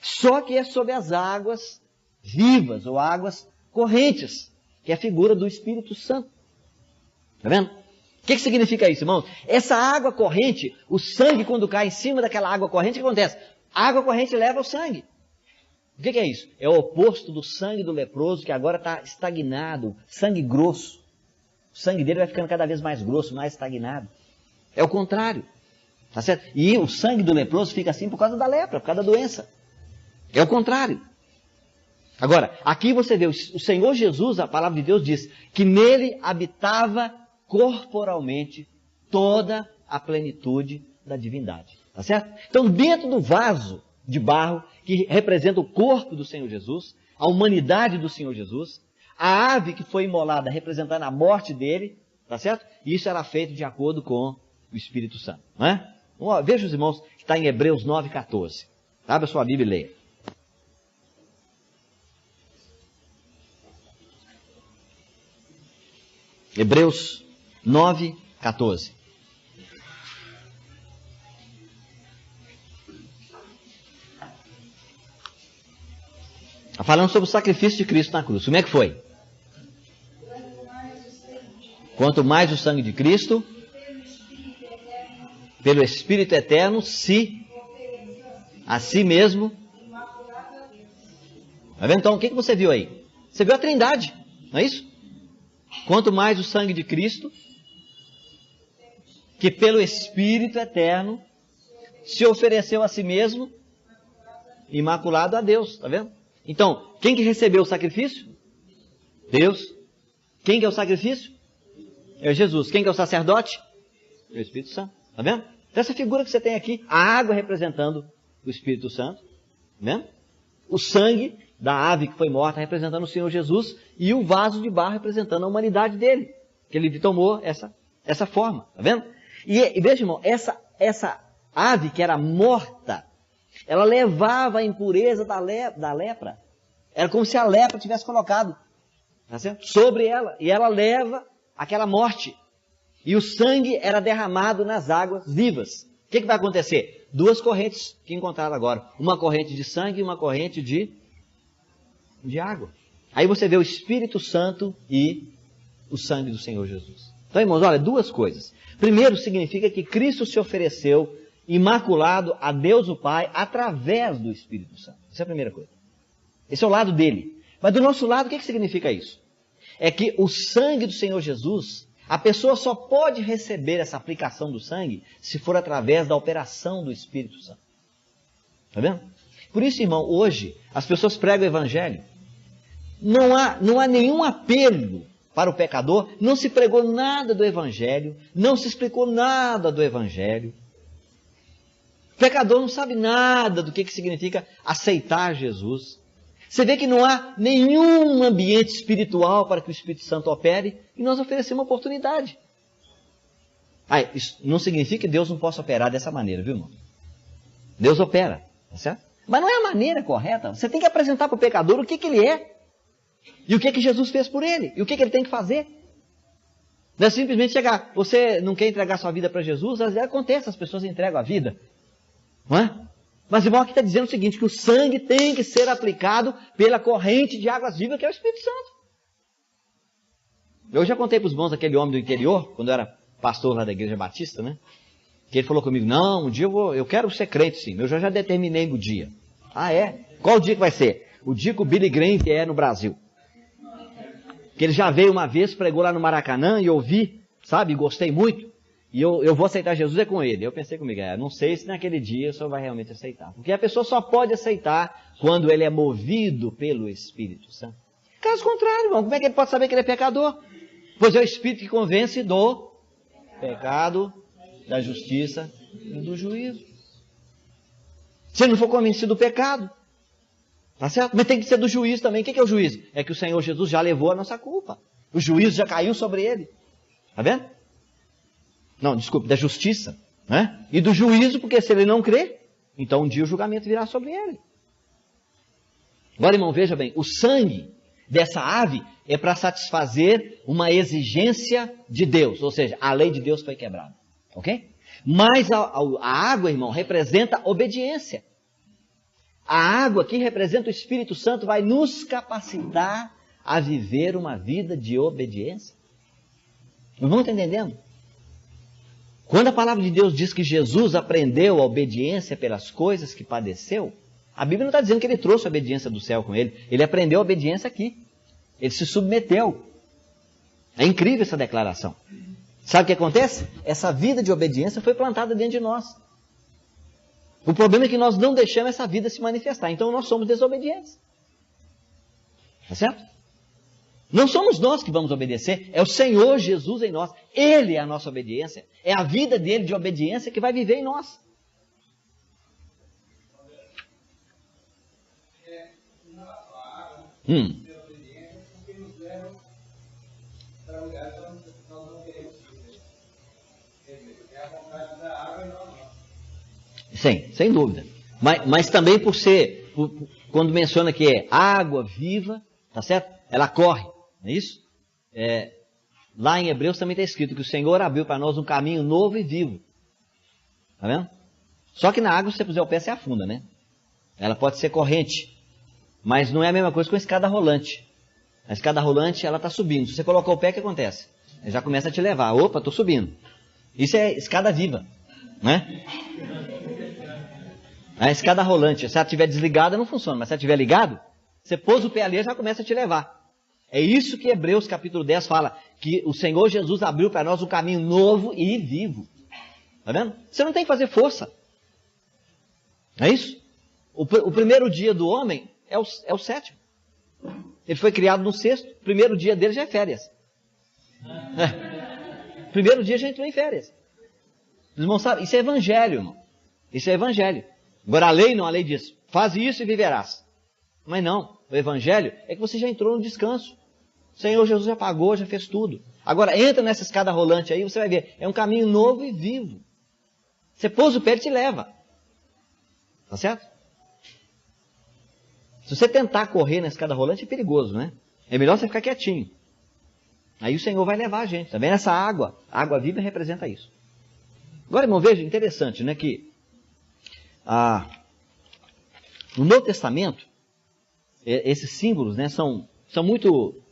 Só que é sobre as águas vivas, ou águas correntes, que é a figura do Espírito Santo. Está vendo? O que significa isso, irmãos? Essa água corrente, o sangue quando cai em cima daquela água corrente, o que acontece? A água corrente leva o sangue. O que é isso? É o oposto do sangue do leproso, que agora está estagnado, sangue grosso. O sangue dele vai ficando cada vez mais grosso, mais estagnado. É o contrário. Tá certo? E o sangue do leproso fica assim por causa da lepra, por causa da doença. É o contrário. Agora, aqui você vê, o Senhor Jesus, a palavra de Deus diz, que nele habitava corporalmente toda a plenitude da divindade. Tá certo? Então, dentro do vaso de barro, que representa o corpo do Senhor Jesus, a humanidade do Senhor Jesus, a ave que foi imolada representando a morte dele, tá certo? E isso era feito de acordo com o Espírito Santo. Não é? Veja os irmãos, que está em Hebreus 9,14. Abra sua Bíblia e leia. Hebreus 9,14. Está falando sobre o sacrifício de Cristo na cruz. Como é que foi? Quanto mais o sangue de Cristo, pelo Espírito Eterno, se a si mesmo. Tá vendo? Então, o que você viu aí? Você viu a Trindade, não é isso? Quanto mais o sangue de Cristo, que pelo Espírito Eterno se ofereceu a si mesmo, imaculado a Deus, está vendo? Então, quem que recebeu o sacrifício? Deus. Quem que é o sacrifício? É Jesus. Quem que é o sacerdote? É o Espírito Santo, está vendo? Então essa figura que você tem aqui, a água representando o Espírito Santo, tá vendo? O sangue da ave que foi morta representando o Senhor Jesus e o vaso de barro representando a humanidade dele, que ele tomou essa forma, tá vendo? E veja, irmão, essa ave que era morta, ela levava a impureza da lepra. Era como se a lepra tivesse colocado, tá certo? Sobre ela, e ela leva aquela morte. E o sangue era derramado nas águas vivas. O que vai acontecer? 2 correntes que encontraram agora. Uma corrente de sangue e uma corrente de água. Aí você vê o Espírito Santo e o sangue do Senhor Jesus. Então, irmãos, olha, duas coisas. Primeiro, significa que Cristo se ofereceu imaculado a Deus o Pai através do Espírito Santo. Essa é a primeira coisa. Esse é o lado dele. Mas do nosso lado, o que significa isso? É que o sangue do Senhor Jesus, a pessoa só pode receber essa aplicação do sangue se for através da operação do Espírito Santo. Está vendo? Por isso, irmão, hoje as pessoas pregam o Evangelho. Não há nenhum apelo para o pecador, não se pregou nada do Evangelho, não se explicou nada do Evangelho. O pecador não sabe nada do que significa aceitar Jesus. Você vê que não há nenhum ambiente espiritual para que o Espírito Santo opere e nós oferecemos uma oportunidade. Isso não significa que Deus não possa operar dessa maneira, viu, irmão? Deus opera, tá certo? Mas não é a maneira correta. Você tem que apresentar para o pecador o que ele é. E o que Jesus fez por ele? E o que ele tem que fazer? Não é simplesmente chegar, você não quer entregar sua vida para Jesus? Às vezes acontece, as pessoas entregam a vida. Não é? Mas o irmão aqui está dizendo o seguinte, que o sangue tem que ser aplicado pela corrente de águas vivas, que é o Espírito Santo. Eu já contei para os irmãos daquele homem do interior, quando eu era pastor lá da Igreja Batista, né? Que ele falou comigo, não, um dia eu quero ser crente sim, eu já determinei o dia. Ah, é? Qual o dia que vai ser? O dia que o Billy Graham vier no Brasil. Que ele já veio uma vez, pregou lá no Maracanã e eu vi, sabe, gostei muito. E eu vou aceitar Jesus com ele. Eu pensei comigo, não sei se naquele dia o senhor vai realmente aceitar. Porque a pessoa só pode aceitar quando ele é movido pelo Espírito Santo. Caso contrário, irmão, como é que ele pode saber que ele é pecador? Pois é o Espírito que convence do pecado, da justiça e do juízo. Se ele não for convencido do pecado, tá certo? Mas tem que ser do juízo também. O que é o juízo? É que o Senhor Jesus já levou a nossa culpa. O juízo já caiu sobre ele. Tá vendo? Não, desculpe, da justiça, né? E do juízo, porque se ele não crê, então um dia o julgamento virá sobre ele. Agora, irmão, veja bem, o sangue dessa ave é para satisfazer uma exigência de Deus, ou seja, a lei de Deus foi quebrada, ok? Mas a água, irmão, representa obediência. A água que representa o Espírito Santo vai nos capacitar a viver uma vida de obediência. Não vão entendendo? Quando a palavra de Deus diz que Jesus aprendeu a obediência pelas coisas que padeceu, a Bíblia não está dizendo que ele trouxe a obediência do céu com ele. Ele aprendeu a obediência aqui. Ele se submeteu. É incrível essa declaração. Sabe o que acontece? Essa vida de obediência foi plantada dentro de nós. O problema é que nós não deixamos essa vida se manifestar. Então nós somos desobedientes. Tá certo? Não somos nós que vamos obedecer, é o Senhor Jesus em nós. Ele é a nossa obediência. É a vida dele de obediência que vai viver em nós. Sim, sem dúvida. Mas também quando menciona que é água viva, tá certo? Ela corre, não é isso? Lá em Hebreus também está escrito que o Senhor abriu para nós um caminho novo e vivo. Tá vendo? Só que na água, se você puser o pé, você afunda, né? Ela pode ser corrente, mas não é a mesma coisa com a escada rolante. A escada rolante, ela está subindo. Se você colocar o pé, o que acontece? Ela já começa a te levar. Opa, estou subindo. Isso é escada viva, né? A escada rolante, se ela estiver desligada, não funciona. Mas se ela estiver ligada, você pôs o pé ali, já começa a te levar. É isso que Hebreus capítulo 10 fala, que o Senhor Jesus abriu para nós um caminho novo e vivo. Tá vendo? Você não tem que fazer força. Não é isso? O primeiro dia do homem é o sétimo. Ele foi criado no sexto, o primeiro dia dele já é férias. Primeiro dia já entrou em férias. Os irmãos sabem, isso é evangelho, irmão. Isso é evangelho. Agora a lei não, a lei diz, faz isso e viverás. Mas não, o evangelho é que você já entrou no descanso. O Senhor Jesus já pagou, já fez tudo. Agora entra nessa escada rolante aí, você vai ver, é um caminho novo e vivo. Você pôs o pé e te leva. Tá certo? Se você tentar correr na escada rolante é perigoso, né? É melhor você ficar quietinho. Aí o Senhor vai levar a gente. Tá vendo? Essa água, a água viva representa isso. Agora, irmão, veja, interessante, né? Que no Novo Testamento, esses símbolos, né, são são muito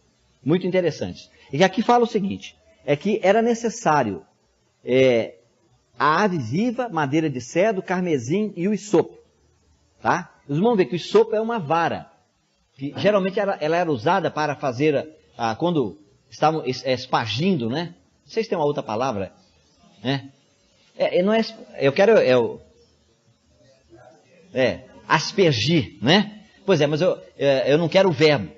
interessantes. E aqui fala o seguinte, é que era necessário a ave viva, madeira de cedro, carmesim e o hisopo. Tá? Os irmãos veem que o hisopo é uma vara, que geralmente ela era usada para fazer, quando estavam espargindo, né? Não sei se tem uma outra palavra, né? Não é, eu quero, aspergir, né? Pois é, mas eu não quero o verbo,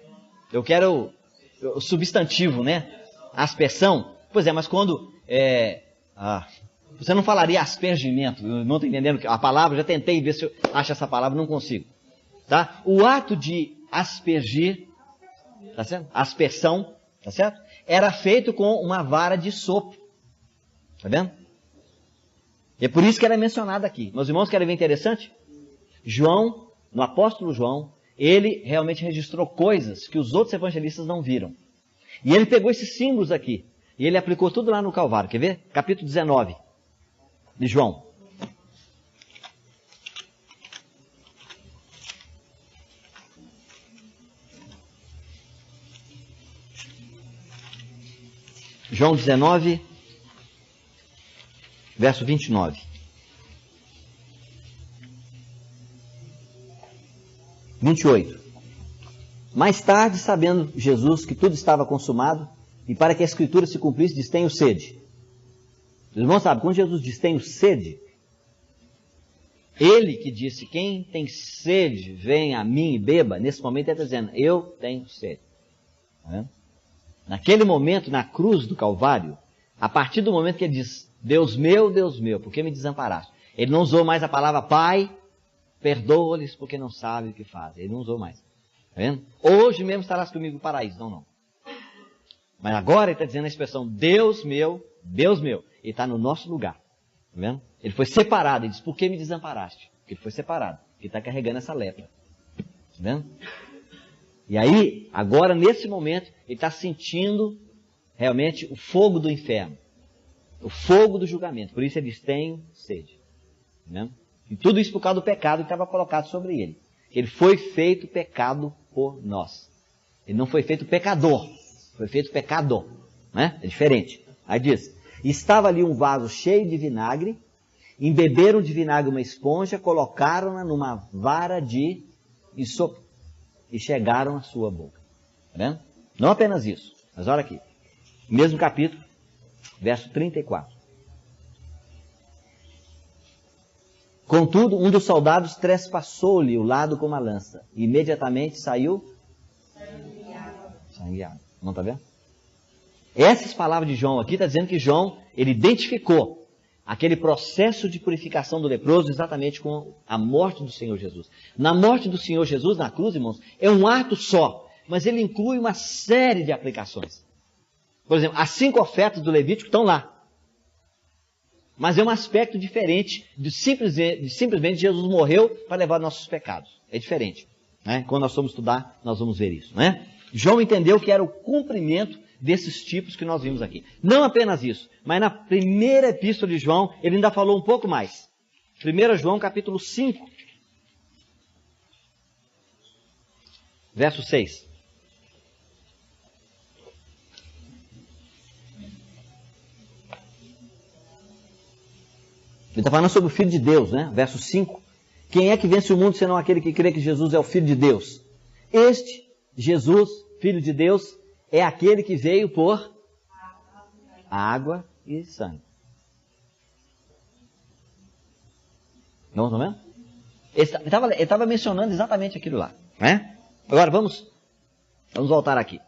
eu quero o substantivo, né? Aspersão. Pois é, mas quando você não falaria aspergimento, eu não estou entendendo a palavra, já tentei ver se eu acho essa palavra, não consigo. Tá? O ato de aspergir, tá certo? Aspersão, tá certo? Era feito com uma vara de sopo. Tá vendo? E é por isso que ela é mencionada aqui. Meus irmãos, querem ver interessante? João, no apóstolo João, ele realmente registrou coisas que os outros evangelistas não viram. E ele pegou esses símbolos aqui, e ele aplicou tudo lá no Calvário. Quer ver? Capítulo 19 de João. João 19, verso 29. 28. Mais tarde, sabendo Jesus que tudo estava consumado, e para que a Escritura se cumprisse, diz: tenho sede. Os irmãos sabem, quando Jesus diz tenho sede, ele que disse, quem tem sede, vem a mim e beba, nesse momento ele está dizendo, eu tenho sede. Tá vendo? Naquele momento, na cruz do Calvário, a partir do momento que ele diz, Deus meu, por que me desamparaste? Ele não usou mais a palavra Pai, perdoa-lhes porque não sabem o que fazem. Ele não usou mais. Tá vendo? Hoje mesmo estarás comigo no paraíso. Não. Mas agora ele está dizendo a expressão Deus meu. Ele está no nosso lugar. Tá vendo? Ele foi separado. Ele diz, por que me desamparaste? Porque ele foi separado. Porque está carregando essa lepra. Tá vendo? E aí, agora nesse momento, ele está sentindo realmente o fogo do inferno. O fogo do julgamento. Por isso ele diz, tenho sede. Tá vendo? E tudo isso por causa do pecado que estava colocado sobre ele. Ele foi feito pecado por nós. Ele não foi feito pecador. Foi feito pecador. Né? É diferente. Aí diz, estava ali um vaso cheio de vinagre, embeberam de vinagre uma esponja, colocaram-na numa vara de hisopo e chegaram à sua boca. Tá vendo? Não apenas isso, mas olha aqui. Mesmo capítulo, verso 34. Contudo, um dos soldados trespassou-lhe o lado com uma lança. E imediatamente saiu sangueado. Não está vendo? Essas palavras de João aqui está dizendo que João, ele identificou aquele processo de purificação do leproso exatamente com a morte do Senhor Jesus. Na morte do Senhor Jesus na cruz, irmãos, é um ato só, mas ele inclui uma série de aplicações. Por exemplo, as 5 ofertas do Levítico estão lá. Mas é um aspecto diferente de simplesmente Jesus morreu para levar nossos pecados. É diferente. Né? Quando nós formos estudar, nós vamos ver isso. Né? João entendeu que era o cumprimento desses tipos que nós vimos aqui. Não apenas isso, mas na primeira epístola de João, ele ainda falou um pouco mais. 1 João capítulo 5, verso 6. Ele está falando sobre o Filho de Deus, né? Verso 5. Quem é que vence o mundo senão aquele que crê que Jesus é o Filho de Deus? Este, Jesus, Filho de Deus, é aquele que veio por água e sangue. Não estão vendo? Ele estava mencionando exatamente aquilo lá. Né? Agora vamos voltar aqui.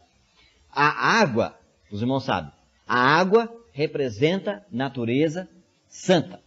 A água, os irmãos sabem, a água representa natureza santa.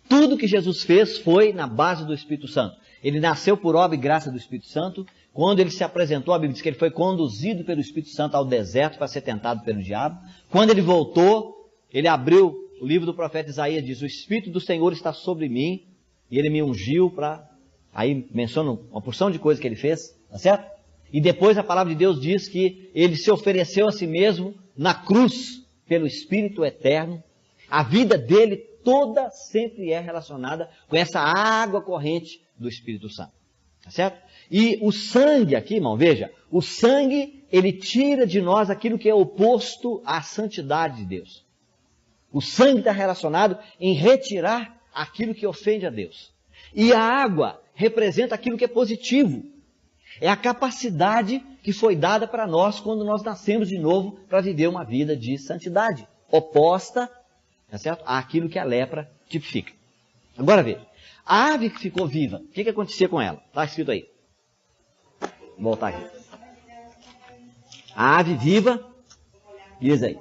Tudo que Jesus fez foi na base do Espírito Santo. Ele nasceu por obra e graça do Espírito Santo. Quando ele se apresentou, a Bíblia diz que ele foi conduzido pelo Espírito Santo ao deserto para ser tentado pelo diabo. Quando ele voltou, ele abriu o livro do profeta Isaías, diz, o Espírito do Senhor está sobre mim, e ele me ungiu para... Aí menciona uma porção de coisas que ele fez, tá certo? E depois a palavra de Deus diz que ele se ofereceu a si mesmo na cruz pelo Espírito eterno. A vida dele toda sempre é relacionada com essa água corrente do Espírito Santo. Tá certo? E o sangue aqui, irmão, veja, o sangue, ele tira de nós aquilo que é oposto à santidade de Deus. O sangue está relacionado em retirar aquilo que ofende a Deus. E a água representa aquilo que é positivo. É a capacidade que foi dada para nós quando nós nascemos de novo para viver uma vida de santidade, oposta, tá certo, àquilo que a lepra tipifica. Agora veja, a ave que ficou viva, o que acontecia com ela? Está escrito aí. Vou voltar aqui. A ave viva, diz aí.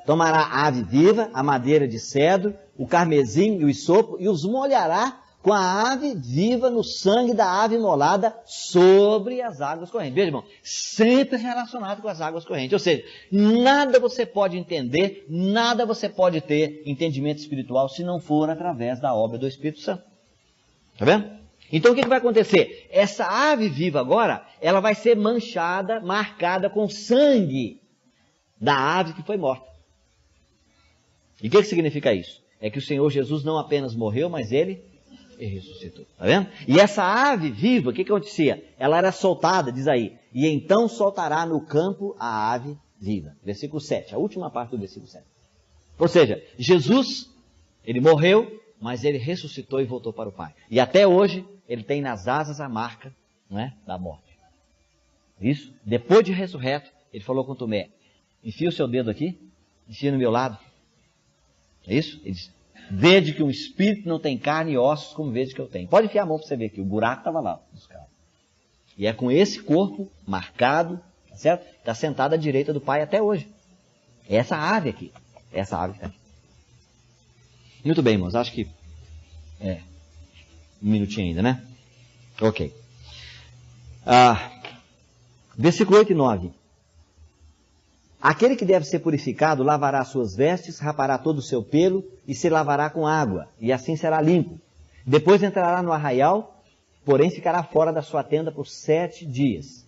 Tomará a ave viva, a madeira de cedro, o carmesim e o isopo, e os molhará com a ave viva no sangue da ave imolada sobre as águas correntes. Veja, irmão, sempre relacionado com as águas correntes. Ou seja, nada você pode entender, nada você pode ter entendimento espiritual se não for através da obra do Espírito Santo. Está vendo? Então o que vai acontecer? Essa ave viva agora, ela vai ser manchada, marcada com sangue da ave que foi morta. E o que significa isso? É que o Senhor Jesus não apenas morreu, mas Ele ressuscitou. Está vendo? E essa ave viva, o que acontecia? Ela era soltada, diz aí. E então soltará no campo a ave viva. Versículo 7, a última parte do versículo 7. Ou seja, Jesus, Ele morreu, mas Ele ressuscitou e voltou para o Pai. E até hoje, Ele tem nas asas a marca, não é, da morte. Isso? Depois de ressurreto, Ele falou com Tomé, enfia o seu dedo aqui, enfia no meu lado. É isso? Ele diz, vede que um espírito não tem carne e ossos como vede que eu tenho. Pode enfiar a mão para você ver que o buraco estava lá. E é com esse corpo marcado, tá certo? Está sentado à direita do Pai até hoje. É essa ave aqui. Essa ave que está aqui. Muito bem, irmãos. Acho que um minutinho ainda, né? Ok. Versículo 8 e 9. Aquele que deve ser purificado lavará suas vestes, rapará todo o seu pelo e se lavará com água, e assim será limpo. Depois entrará no arraial, porém ficará fora da sua tenda por 7 dias.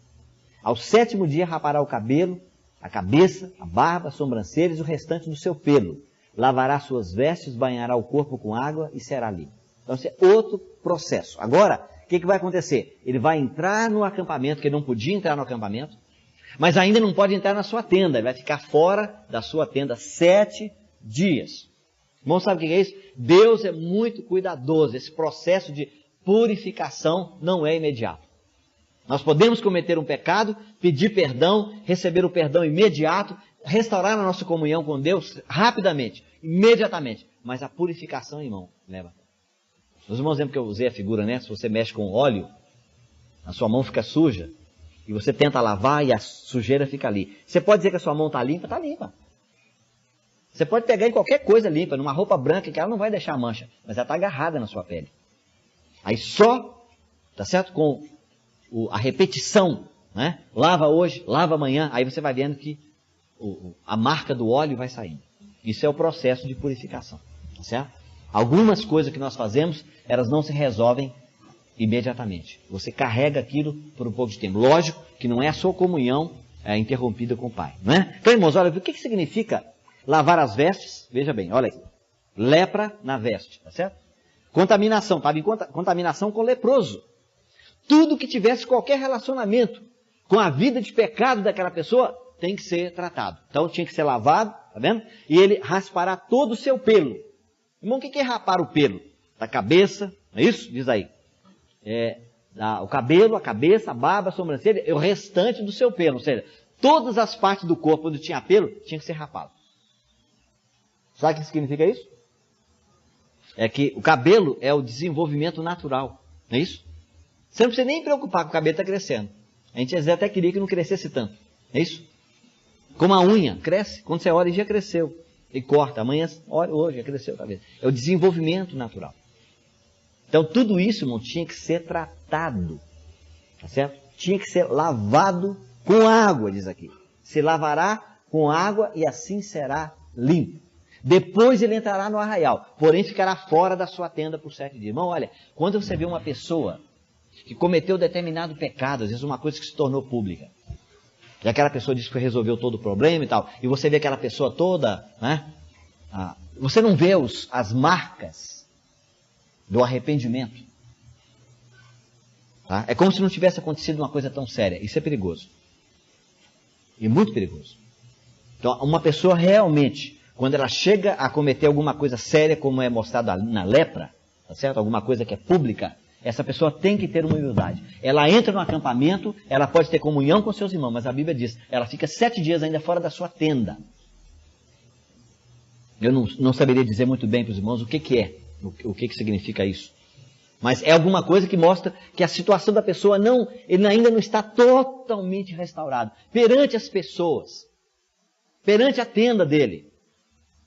Ao 7º dia rapará o cabelo, a cabeça, a barba, as sobrancelhas e o restante do seu pelo. Lavará suas vestes, banhará o corpo com água e será limpo. Então, esse é outro processo. Agora, o que vai acontecer? Ele vai entrar no acampamento, que ele não podia entrar no acampamento, mas ainda não pode entrar na sua tenda. Ele vai ficar fora da sua tenda 7 dias. Irmão, sabe o que é isso? Deus é muito cuidadoso. Esse processo de purificação não é imediato. Nós podemos cometer um pecado, pedir perdão, receber o perdão imediato, restaurar a nossa comunhão com Deus rapidamente, imediatamente. Mas a purificação, irmão, leva. Os irmãos lembram que eu usei a figura, né? Se você mexe com óleo, a sua mão fica suja. E você tenta lavar e a sujeira fica ali. Você pode dizer que a sua mão está limpa? Está limpa. Você pode pegar em qualquer coisa limpa, numa roupa branca, que ela não vai deixar mancha, mas ela está agarrada na sua pele. Aí só, tá certo? Com a repetição, né? Lava hoje, lava amanhã, aí você vai vendo que a marca do óleo vai saindo. Isso é o processo de purificação, tá certo? Algumas coisas que nós fazemos, elas não se resolvem imediatamente. Você carrega aquilo por um pouco de tempo. Lógico que não é a sua comunhão interrompida com o Pai, não é? Então, irmãos, olha, o que significa lavar as vestes? Veja bem, olha aqui. Lepra na veste, tá certo? Contaminação, estava em contaminação com leproso. Tudo que tivesse qualquer relacionamento com a vida de pecado daquela pessoa tem que ser tratado. Então tinha que ser lavado, tá vendo? E ele raspará todo o seu pelo. Irmão, o que é rapar o pelo? Da cabeça, não é isso? Diz aí. O cabelo, a cabeça, a barba, a sobrancelha, e o restante do seu pelo. Ou seja, todas as partes do corpo onde tinha pelo, tinha que ser rapado. Sabe o que significa isso? É que o cabelo é o desenvolvimento natural, não é isso? Você não precisa nem preocupar que o cabelo está crescendo. A gente às vezes até queria que não crescesse tanto, não é isso? Como a unha, cresce. Quando você olha, já cresceu. E corta, amanhã, olha, hoje já cresceu o cabelo. É o desenvolvimento natural. Então tudo isso, irmão, tinha que ser tratado, tá certo? Tinha que ser lavado com água, diz aqui. Se lavará com água e assim será limpo. Depois ele entrará no arraial, porém ficará fora da sua tenda por 7 dias. Irmão, olha, quando você vê uma pessoa que cometeu determinado pecado, às vezes uma coisa que se tornou pública, e aquela pessoa diz que resolveu todo o problema e tal, e você vê aquela pessoa toda, né? Você não vê as marcas do arrependimento. Tá? É como se não tivesse acontecido uma coisa tão séria. Isso é perigoso. E muito perigoso. Então, uma pessoa realmente, quando ela chega a cometer alguma coisa séria, como é mostrado na lepra, tá certo? Alguma coisa que é pública, essa pessoa tem que ter uma humildade. Ela entra no acampamento, ela pode ter comunhão com seus irmãos, mas a Bíblia diz, ela fica 7 dias ainda fora da sua tenda. Eu não saberia dizer muito bem para os irmãos o que é, o que significa isso. Mas é alguma coisa que mostra que a situação da pessoa ele ainda não está totalmente restaurado. Perante as pessoas, perante a tenda dele.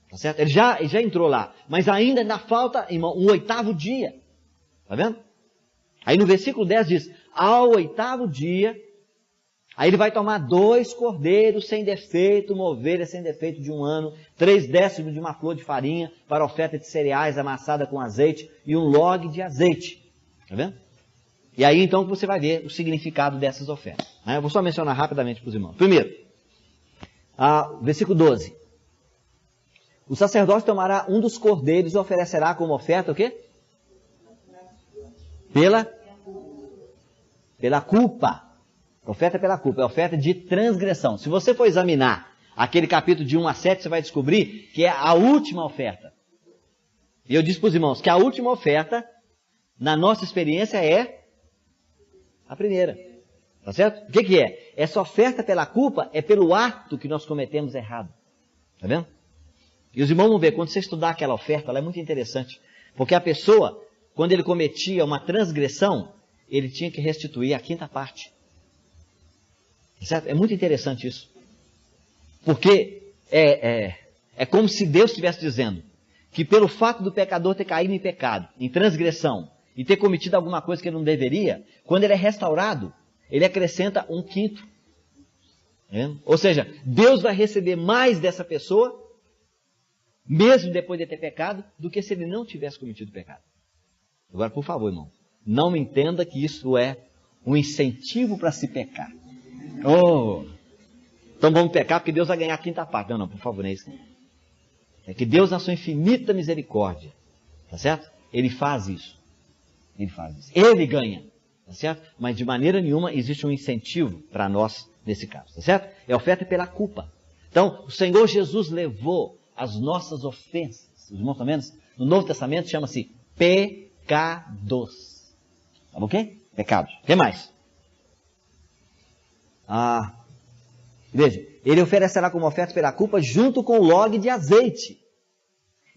Tá certo? Ele já entrou lá, mas ainda falta, irmão, um 8º dia. Tá vendo? Aí no versículo 10 diz, ao 8º dia, aí ele vai tomar 2 cordeiros sem defeito, uma ovelha sem defeito de 1 ano, 3 décimos de uma flor de farinha para oferta de cereais amassada com azeite e 1 log de azeite. Tá vendo? E aí então você vai ver o significado dessas ofertas. Eu vou só mencionar rapidamente para os irmãos. Primeiro, versículo 12. O sacerdote tomará um dos cordeiros e oferecerá como oferta o quê? Pela culpa. Oferta pela culpa, é oferta de transgressão. Se você for examinar aquele capítulo de 1 a 7, você vai descobrir que é a última oferta. E eu disse para os irmãos que a última oferta, na nossa experiência, é a primeira. Tá certo? O que é? Essa oferta pela culpa é pelo ato que nós cometemos errado. Tá vendo? E os irmãos vão ver, quando você estudar aquela oferta, ela é muito interessante. Porque a pessoa, quando ele cometia uma transgressão, ele tinha que restituir a 5ª parte. Certo? É muito interessante isso. Porque é como se Deus estivesse dizendo que pelo fato do pecador ter caído em pecado, em transgressão, e ter cometido alguma coisa que ele não deveria, quando ele é restaurado, ele acrescenta 1/5. Ou seja, Deus vai receber mais dessa pessoa, mesmo depois de ter pecado, do que se ele não tivesse cometido pecado. Agora, por favor, irmão, não me entenda que isso é um incentivo para se pecar. Então vamos pecar porque Deus vai ganhar a 5ª parte. Não, por favor, não é isso. É que Deus, na sua infinita misericórdia, tá certo? Ele faz isso. Ele ganha, tá certo? Mas de maneira nenhuma existe um incentivo para nós nesse caso, tá certo? É oferta pela culpa. Então, o Senhor Jesus levou as nossas ofensas. Os irmãos estão vendo? No Novo Testamento chama-se pecados. Tá bom, ok? Pecados. O que mais? Veja, ele oferecerá como oferta pela culpa junto com o log de azeite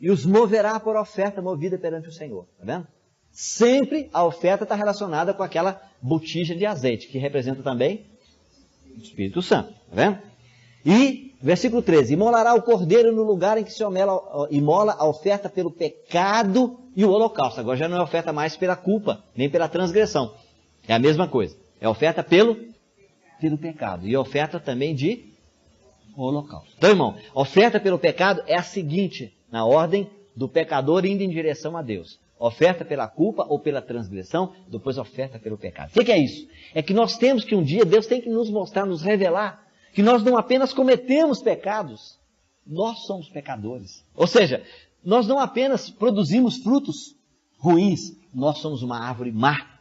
e os moverá por oferta movida perante o Senhor. Tá vendo? Sempre a oferta está relacionada com aquela botija de azeite, que representa também o Espírito Santo. Tá vendo? E, versículo 13, imolará o cordeiro no lugar em que se imola a oferta pelo pecado e o holocausto. Agora já não é oferta mais pela culpa, nem pela transgressão. É a mesma coisa. É oferta pelo pecado. E oferta também de holocausto. Então, irmão, oferta pelo pecado é a seguinte, na ordem do pecador indo em direção a Deus. Oferta pela culpa ou pela transgressão, depois oferta pelo pecado. O que é isso? É que nós temos que um dia, Deus tem que nos mostrar, nos revelar, que nós não apenas cometemos pecados, nós somos pecadores. Ou seja, nós não apenas produzimos frutos ruins, nós somos uma árvore má.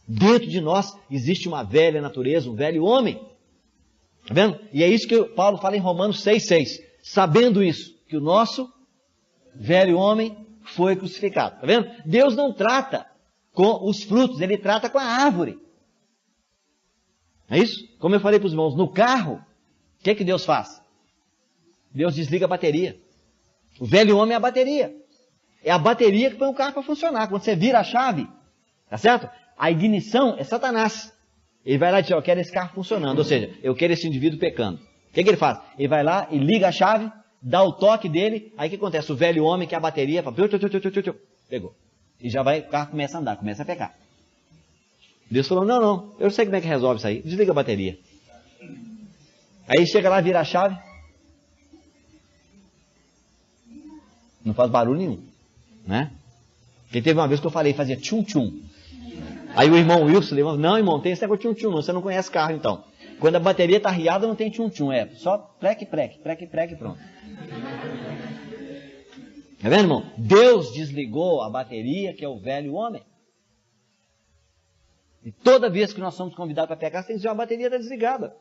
Dentro de nós existe uma velha natureza, um velho homem. Está vendo? E é isso que Paulo fala em Romanos 6,6. Sabendo isso, que o nosso velho homem foi crucificado. Está vendo? Deus não trata com os frutos, ele trata com a árvore. É isso? Como eu falei para os irmãos, no carro, o que é que Deus faz? Deus desliga a bateria. O velho homem é a bateria. É a bateria que põe o carro para funcionar. Quando você vira a chave, tá certo? A ignição é Satanás. Ele vai lá e diz, eu quero esse carro funcionando. Ou seja, eu quero esse indivíduo pecando. O que ele faz? Ele vai lá e liga a chave, dá o toque dele. Aí o que acontece? O velho homem, que é a bateria, fala, pegou. E já vai, o carro começa a andar, começa a pecar. Deus falou, não, eu sei como é que resolve isso aí. Desliga a bateria. Aí chega lá, vira a chave. Não faz barulho nenhum. Né? Porque teve uma vez que eu falei, fazia tchum-tchum. Aí o irmão Wilson levantou, não, irmão, tem esse negócio de tchum-tchum, você não conhece carro então. Quando a bateria está riada, não tem tchum-tchum, é só preque, pronto. Tá vendo, irmão? Deus desligou a bateria, que é o velho homem. E toda vez que nós somos convidados para pecar, tem que dizer, a bateria está desligada.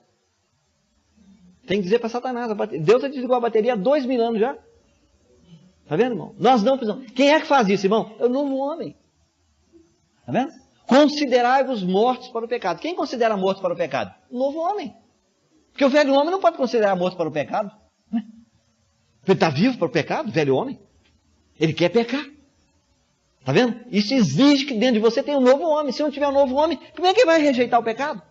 Tem que dizer para Satanás, Deus já desligou a bateria há 2000 anos já. Está vendo, irmão? Nós não precisamos. Quem é que faz isso, irmão? É o novo homem. Está vendo? Considerai-vos mortos para o pecado. Quem considera mortos para o pecado? O novo homem. Porque o velho homem não pode considerar morto para o pecado. Ele está vivo para o pecado, o velho homem. Ele quer pecar. Está vendo? Isso exige que dentro de você tenha um novo homem. Se não tiver um novo homem, como é que ele vai rejeitar o pecado?